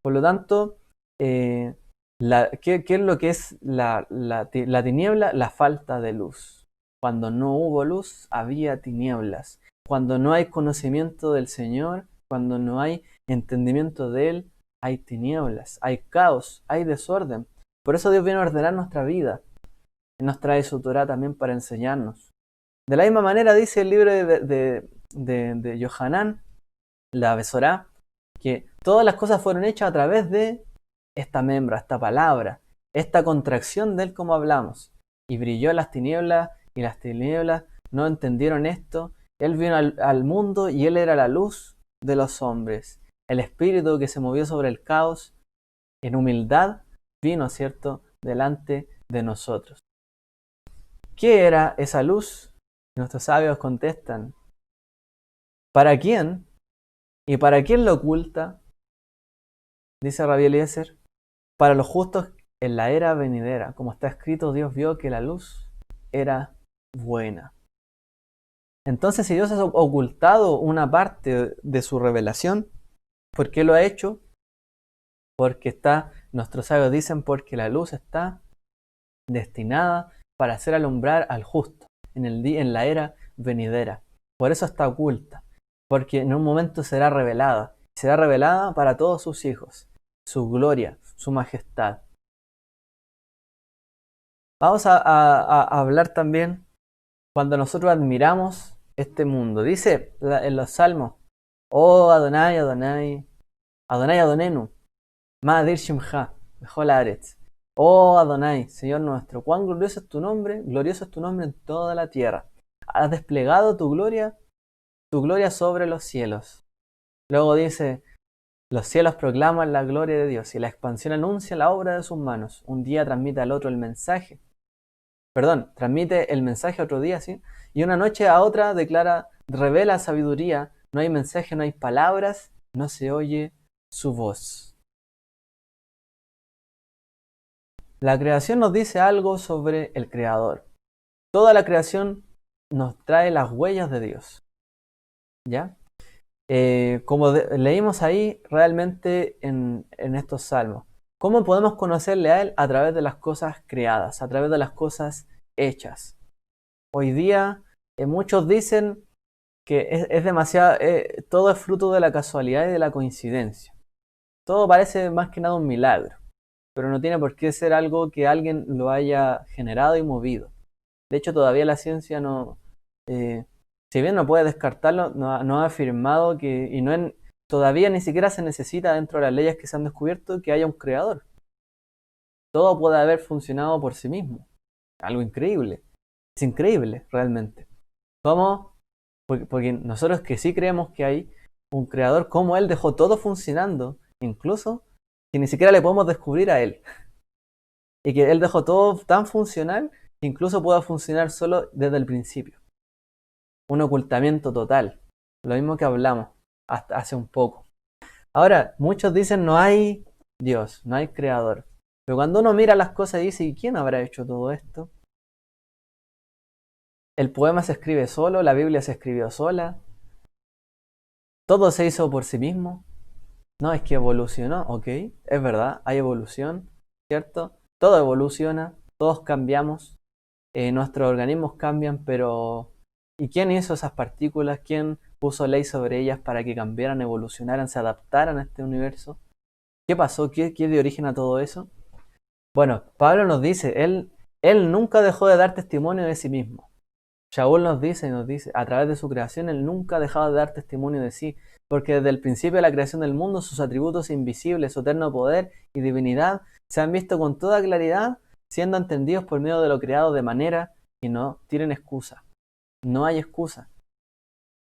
Por lo tanto, ¿qué es lo que es la tiniebla? La falta de luz. Cuando no hubo luz, había tinieblas. Cuando no hay conocimiento del Señor, cuando no hay entendimiento de Él, hay tinieblas, hay caos, hay desorden. Por eso Dios viene a ordenar nuestra vida. Y nos trae su Torah también para enseñarnos. De la misma manera dice el libro de Yohanan, la Besorá, que todas las cosas fueron hechas a través de esta membra, esta palabra, esta contracción de él como hablamos. Y brilló las tinieblas, y las tinieblas no entendieron esto. Él vino al mundo y él era la luz de los hombres. El espíritu que se movió sobre el caos, en humildad, vino, ¿cierto?, delante de nosotros. ¿Qué era esa luz? Nuestros sabios contestan, ¿para quién? ¿Y para quién lo oculta? Dice Rabbi Eliezer, para los justos en la era venidera. Como está escrito, Dios vio que la luz era buena. Entonces, si Dios ha ocultado una parte de su revelación, ¿por qué lo ha hecho? Porque nuestros sabios dicen, porque la luz está destinada para hacer alumbrar al justo en la era venidera. Por eso está oculta, porque en un momento será revelada para todos sus hijos, su gloria, su majestad. Vamos a hablar también cuando nosotros admiramos este mundo. Dice en los salmos, oh Adonai, Adonai, Adonai Adonenu, Ma'adir Shimcha, Bechol Haaretz. Oh Adonai, Señor nuestro, cuán glorioso es tu nombre en toda la tierra. Has desplegado tu gloria sobre los cielos. Luego dice, los cielos proclaman la gloria de Dios y la expansión anuncia la obra de sus manos. Un día transmite al otro el mensaje transmite el mensaje otro día, ¿sí? Y una noche a otra revela sabiduría, no hay mensaje, no hay palabras, no se oye su voz. La creación nos dice algo sobre el Creador. Toda la creación nos trae las huellas de Dios, ¿ya? Como leímos ahí realmente en estos salmos. ¿Cómo podemos conocerle a Él? A través de las cosas creadas, a través de las cosas hechas. Hoy día muchos dicen que es demasiado, todo es fruto de la casualidad y de la coincidencia. Todo parece más que nada un milagro, pero no tiene por qué ser algo que alguien lo haya generado y movido. De hecho, todavía la ciencia no, si bien no puede descartarlo, no ha afirmado que, todavía ni siquiera se necesita dentro de las leyes que se han descubierto que haya un creador. Todo puede haber funcionado por sí mismo. Algo increíble. Es increíble, realmente. ¿Cómo? Porque nosotros que sí creemos que hay un creador, como Él dejó todo funcionando, incluso que ni siquiera le podemos descubrir a Él. Y que Él dejó todo tan funcional que incluso pueda funcionar solo desde el principio. Un ocultamiento total. Lo mismo que hablamos hasta hace un poco. Ahora, muchos dicen no hay Dios, no hay creador. Pero cuando uno mira las cosas y dice, ¿y quién habrá hecho todo esto? El poema se escribe solo, la Biblia se escribió sola, todo se hizo por sí mismo. No, es que evolucionó, ok, es verdad, hay evolución, ¿cierto? Todo evoluciona, todos cambiamos, nuestros organismos cambian, pero ¿y quién hizo esas partículas? ¿Quién puso ley sobre ellas para que cambiaran, evolucionaran, se adaptaran a este universo? ¿Qué pasó? ¿Qué dio origen a todo eso? Bueno, Pablo nos dice, él nunca dejó de dar testimonio de sí mismo. Shaul nos dice, a través de su creación, él nunca ha dejado de dar testimonio de sí, porque desde el principio de la creación del mundo, sus atributos invisibles, su eterno poder y divinidad se han visto con toda claridad, siendo entendidos por medio de lo creado de manera que no tienen excusa. No hay excusa.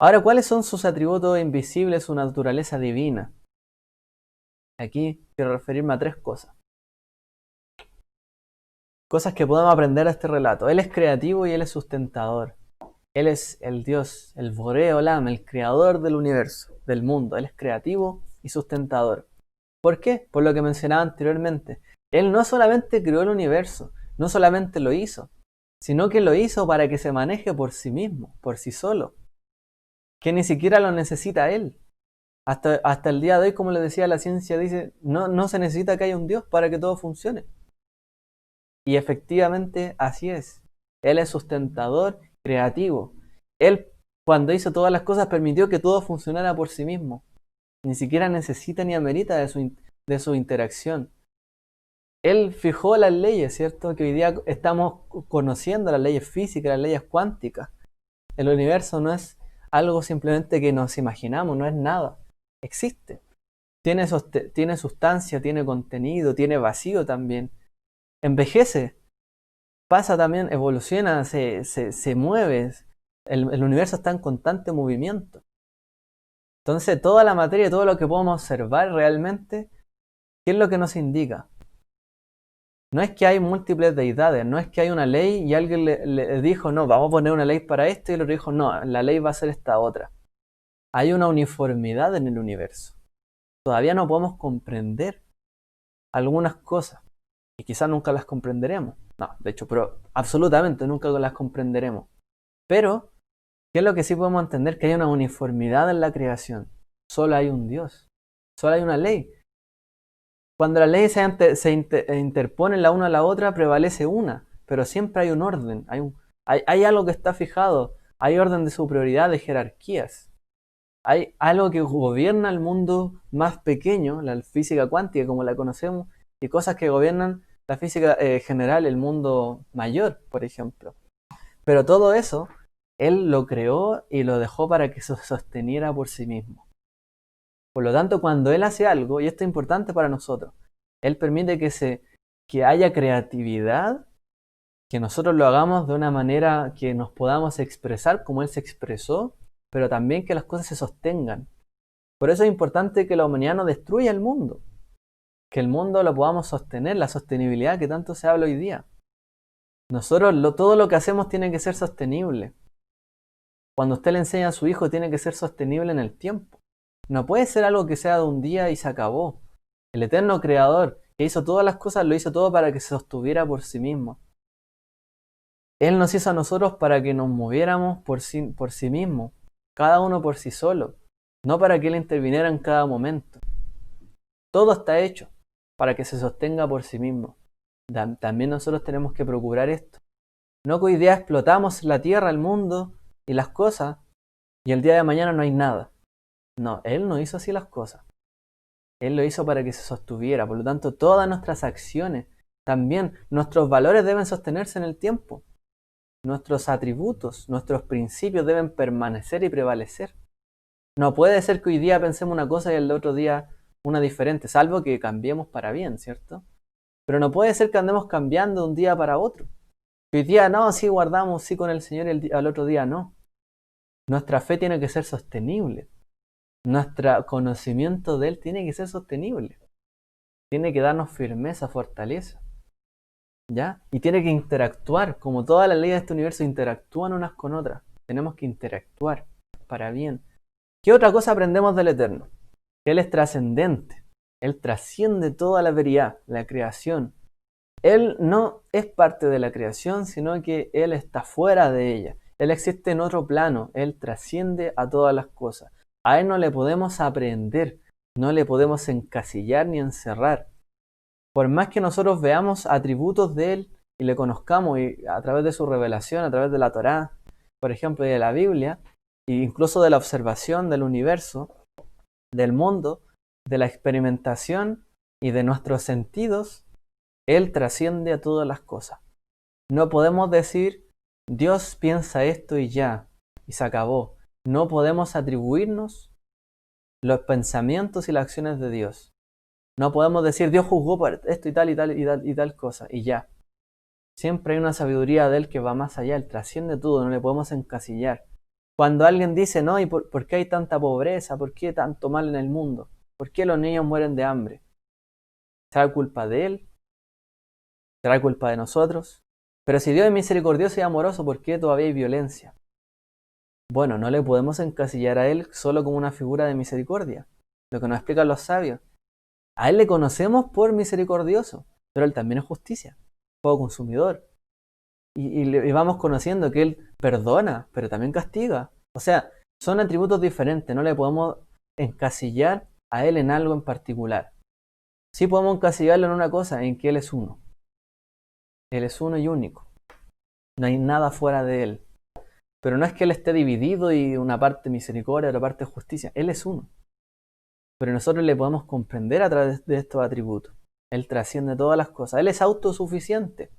Ahora, ¿cuáles son sus atributos invisibles, su naturaleza divina? Aquí quiero referirme a tres cosas. Cosas que podemos aprender de este relato. Él es creativo y él es sustentador. Él es el Dios, el Boré Olam, el creador del universo, del mundo. Él es creativo y sustentador. ¿Por qué? Por lo que mencionaba anteriormente. Él no solamente creó el universo, no solamente lo hizo, sino que lo hizo para que se maneje por sí mismo, por sí solo. Que ni siquiera lo necesita él. Hasta el día de hoy, como le decía, la ciencia dice, no se necesita que haya un Dios para que todo funcione. Y efectivamente así es. Él es sustentador, creativo. Él, cuando hizo todas las cosas, permitió que todo funcionara por sí mismo. Ni siquiera necesita ni amerita de su interacción. Él fijó las leyes, ¿cierto? Que hoy día estamos conociendo las leyes físicas, las leyes cuánticas. El universo no es algo simplemente que nos imaginamos, no es nada. Existe. Tiene sustancia, tiene contenido, tiene vacío también. Envejece, pasa también, evoluciona, se mueve. El universo está en constante movimiento. Entonces, toda la materia, todo lo que podemos observar realmente, ¿qué es lo que nos indica? No es que hay múltiples deidades, no es que hay una ley y alguien le dijo, no, vamos a poner una ley para esto, y el otro dijo, no, la ley va a ser esta otra. Hay una uniformidad en el universo. Todavía no podemos comprender algunas cosas y quizás nunca las comprenderemos. No, de hecho, pero absolutamente nunca las comprenderemos. Pero, ¿qué es lo que sí podemos entender? Que hay una uniformidad en la creación. Solo hay un Dios. Solo hay una ley. Cuando las leyes se interponen la una a la otra, prevalece una. Pero siempre hay un orden. Hay algo que está fijado. Hay orden de superioridad, de jerarquías. Hay algo que gobierna el mundo más pequeño, la física cuántica como la conocemos, y cosas que gobiernan la física general, el mundo mayor, por ejemplo. Pero todo eso, él lo creó y lo dejó para que se sosteniera por sí mismo. Por lo tanto, cuando él hace algo, y esto es importante para nosotros, él permite que haya creatividad, que nosotros lo hagamos de una manera que nos podamos expresar como él se expresó, pero también que las cosas se sostengan. Por eso es importante que la humanidad no destruya el mundo, que el mundo lo podamos sostener, la sostenibilidad que tanto se habla hoy día. Nosotros todo lo que hacemos tiene que ser sostenible. Cuando usted le enseña a su hijo tiene que ser sostenible en el tiempo. No puede ser algo que sea de un día y se acabó. El eterno creador que hizo todas las cosas lo hizo todo para que se sostuviera por sí mismo. Él nos hizo a nosotros para que nos moviéramos por sí mismo, cada uno por sí solo, no para que Él interviniera en cada momento. Todo está hecho para que se sostenga por sí mismo. También nosotros tenemos que procurar esto. No que hoy día explotamos la tierra, el mundo y las cosas, y el día de mañana no hay nada. No, Él no hizo así las cosas. Él lo hizo para que se sostuviera. Por lo tanto, todas nuestras acciones, también nuestros valores deben sostenerse en el tiempo. Nuestros atributos, nuestros principios deben permanecer y prevalecer. No puede ser que hoy día pensemos una cosa y el otro día una diferente, salvo que cambiemos para bien, ¿cierto? Pero no puede ser que andemos cambiando de un día para otro. Hoy día no, sí guardamos, sí con el Señor y al otro día no. Nuestra fe tiene que ser sostenible. Nuestro conocimiento de Él tiene que ser sostenible. Tiene que darnos firmeza, fortaleza. ¿Ya? Y tiene que interactuar, como todas las leyes de este universo interactúan unas con otras. Tenemos que interactuar para bien. ¿Qué otra cosa aprendemos del Eterno? Que Él es trascendente. Él trasciende toda la veridad, la creación. Él no es parte de la creación, sino que Él está fuera de ella. Él existe en otro plano. Él trasciende a todas las cosas. A Él no le podemos aprehender, no le podemos encasillar ni encerrar. Por más que nosotros veamos atributos de Él y le conozcamos y a través de su revelación, a través de la Torá, por ejemplo, y de la Biblia, e incluso de la observación del universo, del mundo, de la experimentación y de nuestros sentidos, Él trasciende a todas las cosas. No podemos decir, Dios piensa esto y ya, y se acabó. No podemos atribuirnos los pensamientos y las acciones de Dios. No podemos decir, Dios juzgó por esto y tal y tal y tal y tal cosa, y ya. Siempre hay una sabiduría de Él que va más allá, Él trasciende todo, no le podemos encasillar. Cuando alguien dice, no, ¿y por qué hay tanta pobreza? ¿Por qué tanto mal en el mundo? ¿Por qué los niños mueren de hambre? ¿Será culpa de Él? ¿Será culpa de nosotros? Pero si Dios es misericordioso y amoroso, ¿por qué todavía hay violencia? Bueno, no le podemos encasillar a Él solo como una figura de misericordia, lo que nos explican los sabios. A Él le conocemos por misericordioso, pero Él también es justicia, fuego consumidor. Y vamos conociendo que Él perdona, pero también castiga. O sea, son atributos diferentes, no le podemos encasillar a Él en algo en particular. Sí podemos encasillarlo en una cosa, en que Él es uno. Él es uno y único. No hay nada fuera de Él. Pero no es que Él esté dividido y una parte misericordia, otra parte justicia. Él es uno. Pero nosotros le podemos comprender a través de estos atributos. Él trasciende todas las cosas. Él es autosuficiente.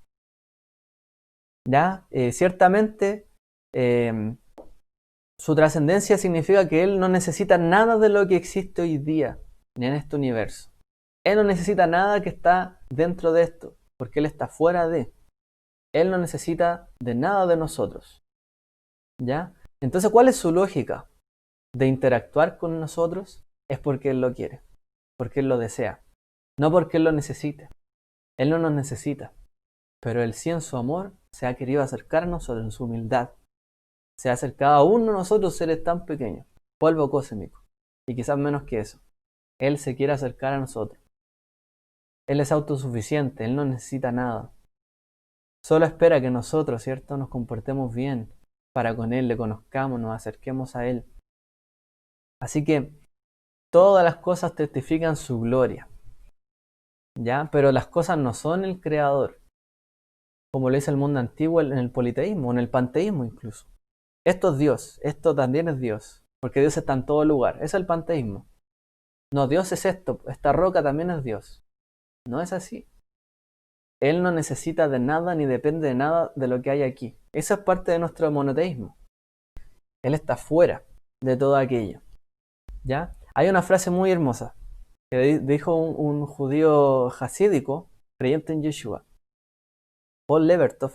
¿Ya? Ciertamente, su trascendencia significa que Él no necesita nada de lo que existe hoy día, ni en este universo. Él no necesita nada que está dentro de esto, porque Él está fuera de. Él no necesita de nada de nosotros. ¿Ya? Entonces, ¿cuál es su lógica de interactuar con nosotros? Es porque Él lo quiere, porque Él lo desea, no porque Él lo necesite. Él no nos necesita, pero Él sí en su amor se ha querido acercar a nosotros, en su humildad. Se ha acercado a uno de nosotros, seres tan pequeños, polvo cósmico, y quizás menos que eso. Él se quiere acercar a nosotros. Él es autosuficiente, Él no necesita nada. Solo espera que nosotros, ¿cierto?, nos comportemos bien para con Él, le conozcamos, nos acerquemos a Él. Así que todas las cosas testifican su gloria, ¿ya? Pero las cosas no son el creador, como lo dice el mundo antiguo en el politeísmo, en el panteísmo incluso. Esto es Dios, esto también es Dios, porque Dios está en todo lugar. Eso es el panteísmo. No, Dios es esto, esta roca también es Dios. No es así. Él no necesita de nada ni depende de nada de lo que hay aquí. Eso es parte de nuestro monoteísmo. Él está fuera de todo aquello. ¿Ya? Hay una frase muy hermosa que dijo un judío hasídico, creyente en Yeshua, Paul Levertov,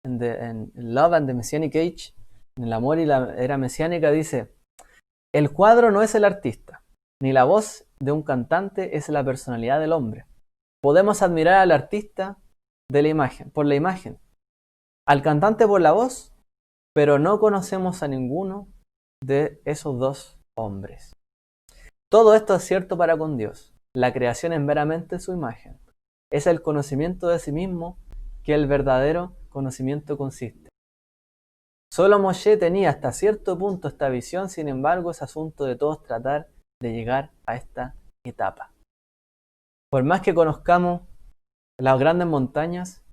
en Love and the Messianic Age, en el amor y la era mesiánica, dice: el cuadro no es el artista, ni la voz de un cantante es la personalidad del hombre. Podemos admirar al artista de la imagen, por la imagen, al cantante por la voz, pero no conocemos a ninguno de esos dos hombres. Todo esto es cierto para con Dios. La creación es meramente su imagen. Es el conocimiento de sí mismo que el verdadero conocimiento consiste. Solo Moshe tenía hasta cierto punto esta visión, sin embargo es asunto de todos tratar de llegar a esta etapa. Por más que conozcamos las grandes montañas,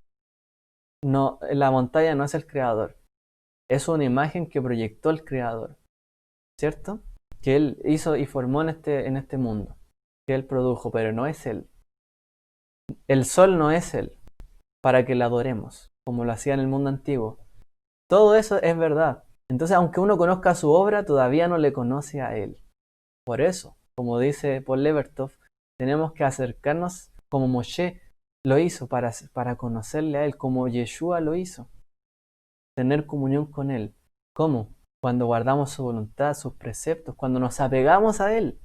no, la montaña no es el creador, es una imagen que proyectó el creador, ¿cierto? Que él hizo y formó en este mundo, que él produjo, pero no es él. El sol no es él, para que lo adoremos, como lo hacía en el mundo antiguo. Todo eso es verdad. Entonces, aunque uno conozca su obra, todavía no le conoce a él. Por eso, como dice Paul Levertov, tenemos que acercarnos como Moshe lo hizo para conocerle a él, como Yeshua lo hizo. Tener comunión con él. ¿Cómo? Cuando guardamos su voluntad, sus preceptos, cuando nos apegamos a él,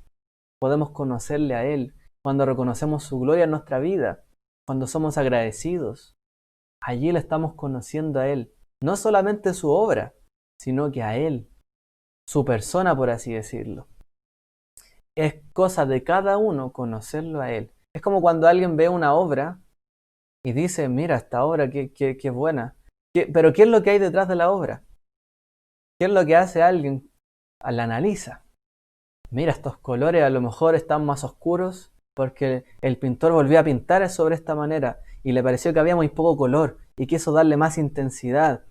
podemos conocerle a él. Cuando reconocemos su gloria en nuestra vida, cuando somos agradecidos, allí le estamos conociendo a él. No solamente su obra, sino que a él, su persona, por así decirlo. Es cosa de cada uno conocerlo a él. Es como cuando alguien ve una obra y dice, mira, esta obra, qué buena. Pero ¿qué es lo que hay detrás de la obra? ¿Qué es lo que hace alguien al analiza? Mira, estos colores a lo mejor están más oscuros porque el pintor volvió a pintar sobre esta manera y le pareció que había muy poco color y quiso darle más intensidad.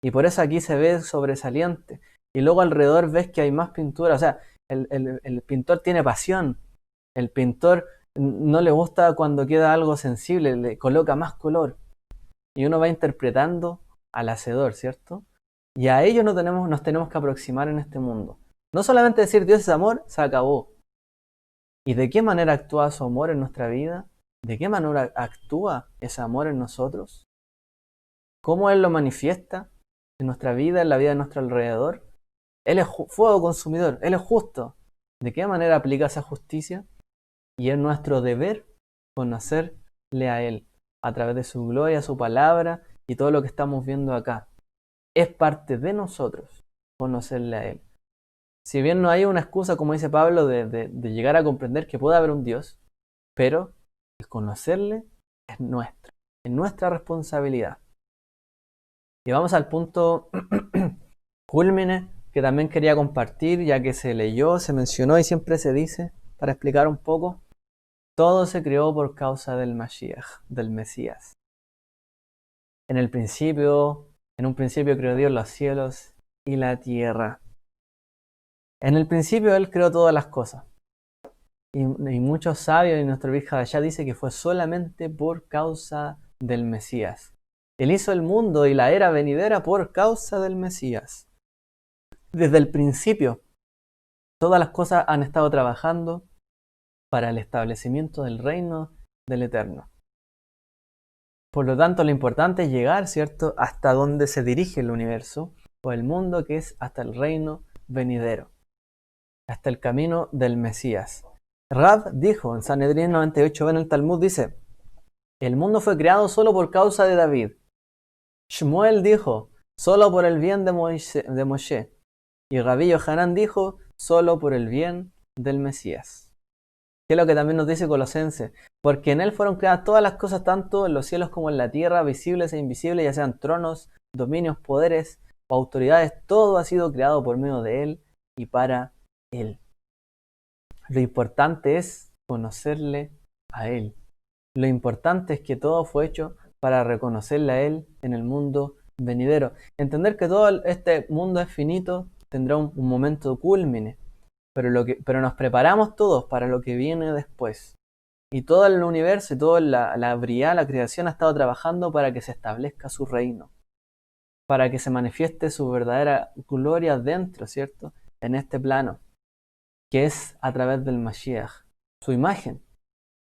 Y por eso aquí se ve sobresaliente. Y luego alrededor ves que hay más pintura. O sea, el pintor tiene pasión. El pintor no le gusta cuando queda algo sensible, le coloca más color. Y uno va interpretando al hacedor, ¿cierto? Y a ello nos tenemos que aproximar en este mundo. No solamente decir Dios es amor, se acabó. ¿Y de qué manera actúa su amor en nuestra vida? ¿De qué manera actúa ese amor en nosotros? ¿Cómo Él lo manifiesta en nuestra vida, en la vida de nuestro alrededor? Él es fuego consumidor, Él es justo. ¿De qué manera aplica esa justicia? Y es nuestro deber conocerle a Él a través de su gloria, su palabra y todo lo que estamos viendo acá. Es parte de nosotros conocerle a Él. Si bien no hay una excusa, como dice Pablo, de llegar a comprender que puede haber un Dios, pero el conocerle es nuestra responsabilidad. Y vamos al punto cúlmine que también quería compartir, ya que se leyó, se mencionó y siempre se dice, para explicar un poco. Todo se creó por causa del Mashiach, del Mesías. En un principio creó Dios los cielos y la tierra. En el principio Él creó todas las cosas. Y muchos sabios, y nuestro Big Hadashah dice que fue solamente por causa del Mesías. Él hizo el mundo y la era venidera por causa del Mesías. Desde el principio, todas las cosas han estado trabajando para el establecimiento del reino del Eterno. Por lo tanto, lo importante es llegar, ¿cierto?, hasta donde se dirige el universo o el mundo, que es hasta el reino venidero, hasta el camino del Mesías. Rab dijo en Sanedrín 98b en el Talmud, dice, el mundo fue creado solo por causa de David. Shmuel dijo, solo por el bien de Moshe. Y Rabí Yohanan dijo, solo por el bien del Mesías. Que es lo que también nos dice Colosenses, porque en él fueron creadas todas las cosas, tanto en los cielos como en la tierra, visibles e invisibles, ya sean tronos, dominios, poderes o autoridades, todo ha sido creado por medio de él y para él. Lo importante es conocerle a él. Lo importante es que todo fue hecho para reconocerle a él en el mundo venidero. Entender que todo este mundo es finito, tendrá un momento cúlmine. Pero nos preparamos todos para lo que viene después. Y todo el universo y toda la briá, la creación ha estado trabajando para que se establezca su reino. Para que se manifieste su verdadera gloria dentro, ¿cierto? En este plano. Que es a través del Mashiach. Su imagen.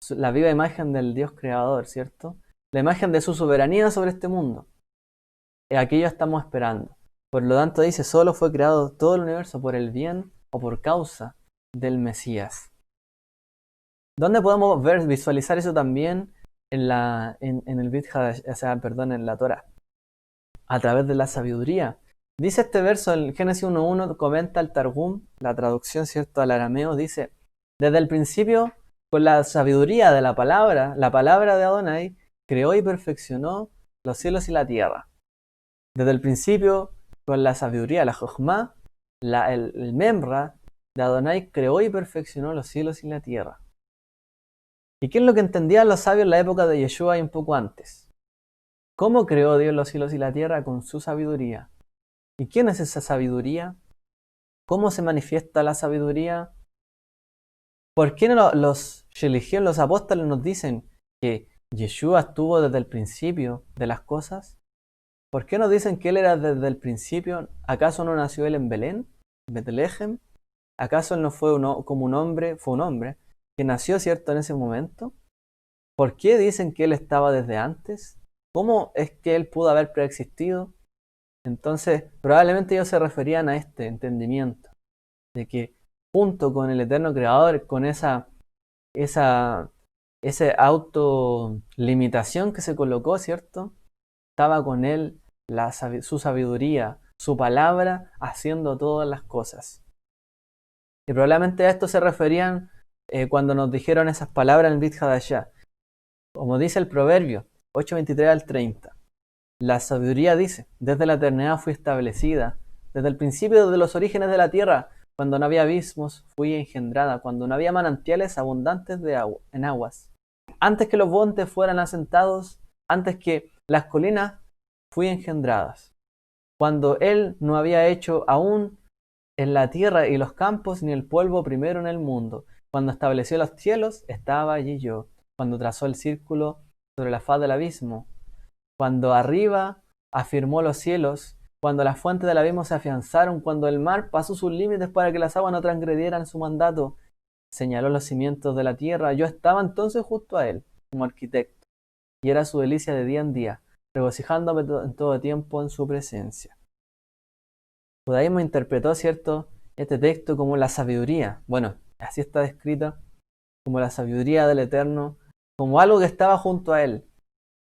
La viva imagen del Dios creador, ¿cierto? La imagen de su soberanía sobre este mundo. Aquello estamos esperando. Por lo tanto dice, solo fue creado todo el universo por el bien o por causa del Mesías. ¿Dónde podemos visualizar eso también? En el Brit Hadash, en la Torah. a través de la sabiduría. Dice este verso en Génesis 1.1, comenta el Targum, la traducción, ¿cierto?, al arameo, dice: desde el principio, con la sabiduría de la palabra de Adonai, creó y perfeccionó los cielos y la tierra. Desde el principio, con la sabiduría, la Jochma, el Memra de Adonai creó y perfeccionó los cielos y la tierra. ¿Y qué es lo que entendían los sabios en la época de Yeshua y un poco antes? ¿Cómo creó Dios los cielos y la tierra? Con su sabiduría. ¿Y quién es esa sabiduría? ¿Cómo se manifiesta la sabiduría? ¿Por qué no los Sheligión, los apóstoles, nos dicen que Yeshua estuvo desde el principio de las cosas? ¿Por qué nos dicen que él era desde el principio? ¿Acaso no nació él en Belén, Betlehem? ¿Acaso él no fue como un hombre, fue un hombre que nació, ¿cierto?, en ese momento? ¿Por qué dicen que él estaba desde antes? ¿Cómo es que él pudo haber preexistido? Entonces, probablemente ellos se referían a este entendimiento, de que junto con el eterno creador, con esa autolimitación que se colocó, ¿cierto?, estaba con él su sabiduría, su palabra, haciendo todas las cosas. Y probablemente a esto se referían cuando nos dijeron esas palabras en el Brit Hadashah. Como dice el Proverbio 8:23 al 30. La sabiduría dice: desde la eternidad fui establecida, desde el principio, desde los orígenes de la tierra, cuando no había abismos, fui engendrada, cuando no había manantiales abundantes en aguas. Antes que los montes fueran asentados, antes que las colinas, fui engendradas. Cuando él no había hecho aún en la tierra y los campos, ni el polvo primero en el mundo. Cuando estableció los cielos, estaba allí yo. Cuando trazó el círculo sobre la faz del abismo. Cuando arriba afirmó los cielos. Cuando las fuentes del abismo se afianzaron. Cuando el mar pasó sus límites para que las aguas no transgredieran su mandato. Señaló los cimientos de la tierra. Yo estaba entonces justo a él, como arquitecto. Y era su delicia de día en día, regocijándome en todo tiempo en su presencia. Judaísmo interpretó, ¿cierto?, este texto como la sabiduría. Bueno, así está descrita, como la sabiduría del Eterno, como algo que estaba junto a él.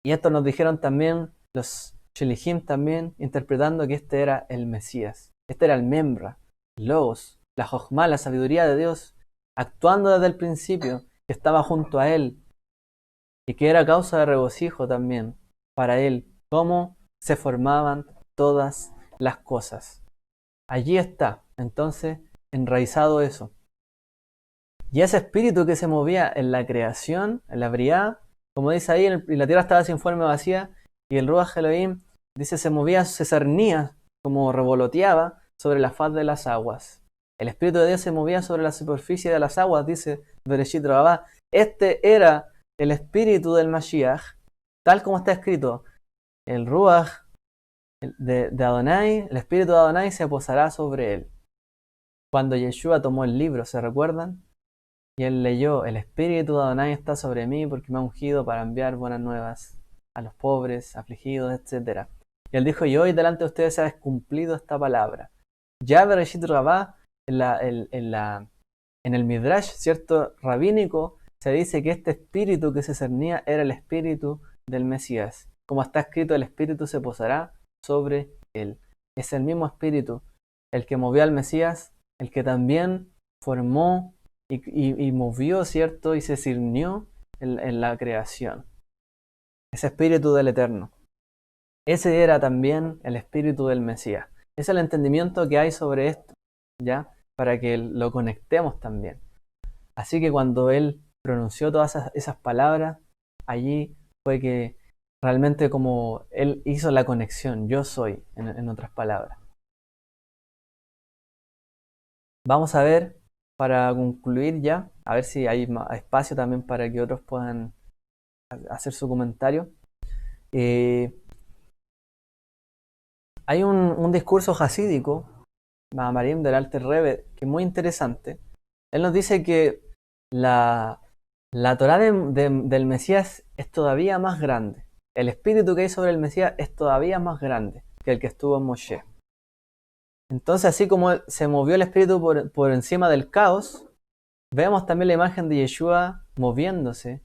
Y esto nos dijeron también los Shelichim, también interpretando que este era el Mesías. Este era el Memra, Logos, la Jochma, la sabiduría de Dios, actuando desde el principio, que estaba junto a él y que era causa de regocijo también para él, cómo se formaban todas las cosas. Allí está, entonces, enraizado eso. Y ese espíritu que se movía en la creación, en la briá, como dice ahí, y la tierra estaba sin forma vacía, y el Ruach Elohim, dice, se movía, se cernía, como revoloteaba sobre la faz de las aguas. El Espíritu de Dios se movía sobre la superficie de las aguas, dice Bereshit Rabá. Este era el espíritu del Mashiach, tal como está escrito. El Ruach de Adonai, el espíritu de Adonai se posará sobre él. Cuando Yeshua tomó el libro, ¿se recuerdan? Y él leyó: el espíritu de Adonai está sobre mí porque me ha ungido para enviar buenas nuevas a los pobres, afligidos, etc. Y él dijo: y hoy delante de ustedes se ha cumplido esta palabra. Ya Bereshit Rabá, en el Midrash, ¿cierto?, rabínico, se dice que este espíritu que se cernía era el espíritu del Mesías. Como está escrito, el espíritu se posará sobre él. Es el mismo espíritu, el que movió al Mesías, el que también formó y movió, ¿cierto?, y se cirnió en la creación. Ese espíritu del Eterno. Ese era también el espíritu del Mesías. Ese es el entendimiento que hay sobre esto, ¿ya? Para que lo conectemos también. Así que cuando él pronunció todas esas palabras, allí fue que realmente como él hizo la conexión, yo soy, en otras palabras. Vamos a ver, para concluir ya, a ver si hay más espacio también para que otros puedan hacer su comentario. Hay un discurso hasídico, Maamarim del Alter Rebbe, que es muy interesante. Él nos dice que la Torá del Mesías es todavía más grande. El espíritu que hay sobre el Mesías es todavía más grande que el que estuvo en Moshe. Entonces, así como se movió el espíritu por encima del caos, vemos también la imagen de Yeshua moviéndose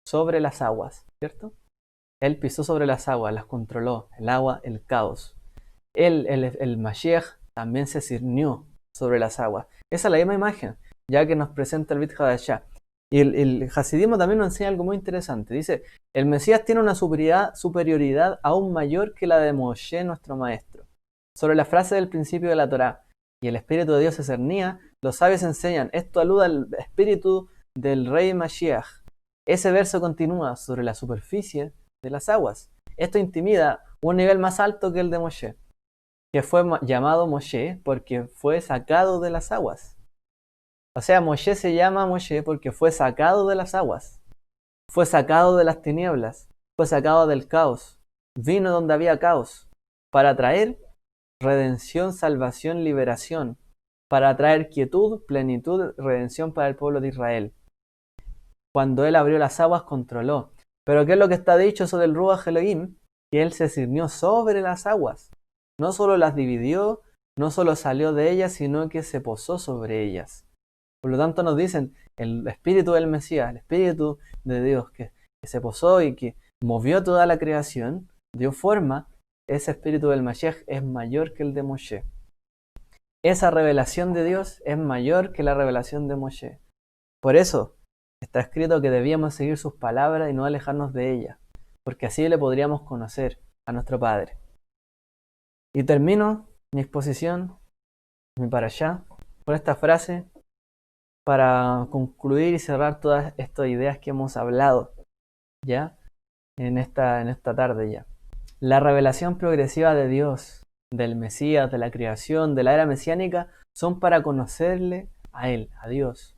sobre las aguas, ¿cierto? Él pisó sobre las aguas, las controló, el agua, el caos. El Mashiach también se ciñó sobre las aguas. Esa es la misma imagen, ya que nos presenta el Brit Hadashah. Y el Hasidismo también nos enseña algo muy interesante. Dice, el Mesías tiene una superioridad aún mayor que la de Moshe, nuestro maestro. Sobre la frase del principio de la Torá, y el Espíritu de Dios se cernía, los sabios enseñan, esto alude al Espíritu del Rey Mashiach. Ese verso continúa sobre la superficie de las aguas. Esto intimida un nivel más alto que el de Moshe, que fue llamado Moshe porque fue sacado de las aguas. O sea, Moshe se llama Moshe porque fue sacado de las aguas, fue sacado de las tinieblas, fue sacado del caos, vino donde había caos, para traer redención, salvación, liberación, para traer quietud, plenitud, redención para el pueblo de Israel. Cuando él abrió las aguas, controló. Pero ¿qué es lo que está dicho sobre el Ruach Elohim? Que él se ciñó sobre las aguas. No solo las dividió, no solo salió de ellas, sino que se posó sobre ellas. Por lo tanto nos dicen, el espíritu del Mesías, el espíritu de Dios que se posó y que movió toda la creación, dio forma, ese espíritu del Mashiach es mayor que el de Moshe. Esa revelación de Dios es mayor que la revelación de Moshe. Por eso está escrito que debíamos seguir sus palabras y no alejarnos de ellas, porque así le podríamos conocer a nuestro Padre. Y termino mi exposición, mi parashá, con esta frase para concluir y cerrar todas estas ideas que hemos hablado ya en esta tarde ya. La revelación progresiva de Dios, del Mesías, de la creación, de la era mesiánica, son para conocerle a Él, a Dios,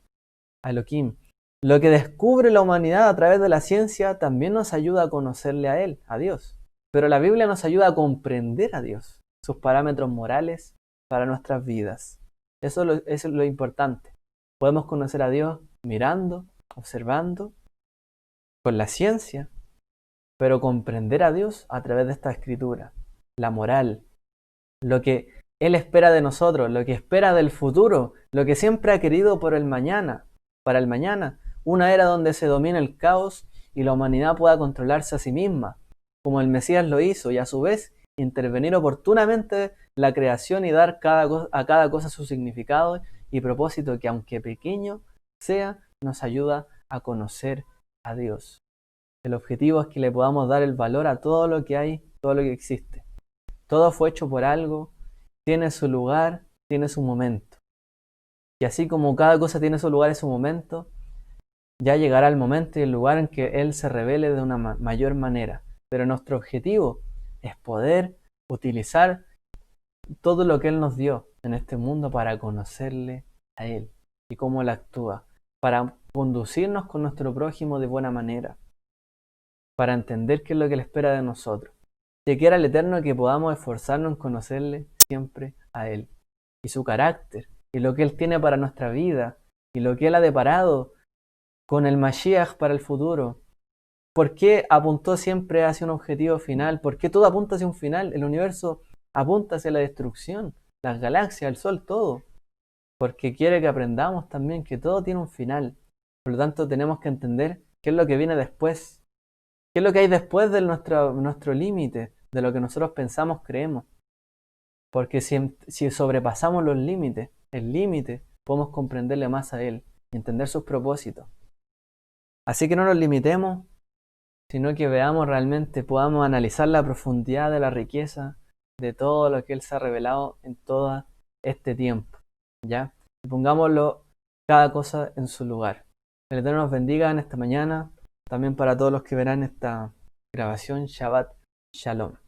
a Elohim. Lo que descubre la humanidad a través de la ciencia también nos ayuda a conocerle a Él, a Dios. Pero la Biblia nos ayuda a comprender a Dios, sus parámetros morales para nuestras vidas. Eso es lo importante. Podemos conocer a Dios mirando, observando, con la ciencia, pero comprender a Dios a través de esta escritura, la moral, lo que Él espera de nosotros, lo que espera del futuro, lo que siempre ha querido por el mañana, para el mañana, una era donde se domina el caos y la humanidad pueda controlarse a sí misma, como el Mesías lo hizo, y a su vez intervenir oportunamente la creación y dar a cada cosa su significado y propósito que, aunque pequeño sea, nos ayuda a conocer a Dios. El objetivo es que le podamos dar el valor a todo lo que hay, todo lo que existe. Todo fue hecho por algo, tiene su lugar, tiene su momento. Y así como cada cosa tiene su lugar y su momento, ya llegará el momento y el lugar en que Él se revele de una mayor manera. Pero nuestro objetivo es poder utilizar todo lo que Él nos dio en este mundo para conocerle a Él y cómo Él actúa, para conducirnos con nuestro prójimo de buena manera, para entender qué es lo que Él espera de nosotros. Que quiera el Eterno que podamos esforzarnos en conocerle siempre a Él y su carácter y lo que Él tiene para nuestra vida y lo que Él ha deparado con el Mashiach para el futuro. ¿Por qué apuntó siempre hacia un objetivo final? ¿Por qué todo apunta hacia un final? El universo apunta hacia la destrucción, las galaxias, el sol, todo. Porque quiere que aprendamos también que todo tiene un final. Por lo tanto, tenemos que entender qué es lo que viene después. ¿Qué es lo que hay después de nuestro límite? De lo que nosotros pensamos, creemos. Porque si sobrepasamos los límites, el límite, podemos comprenderle más a Él y entender sus propósitos. Así que no nos limitemos, sino que veamos realmente, podamos analizar la profundidad de la riqueza de todo lo que Él se ha revelado en todo este tiempo, ¿ya? Y pongámoslo cada cosa en su lugar. El Eterno nos bendiga en esta mañana, también para todos los que verán esta grabación. Shabbat Shalom.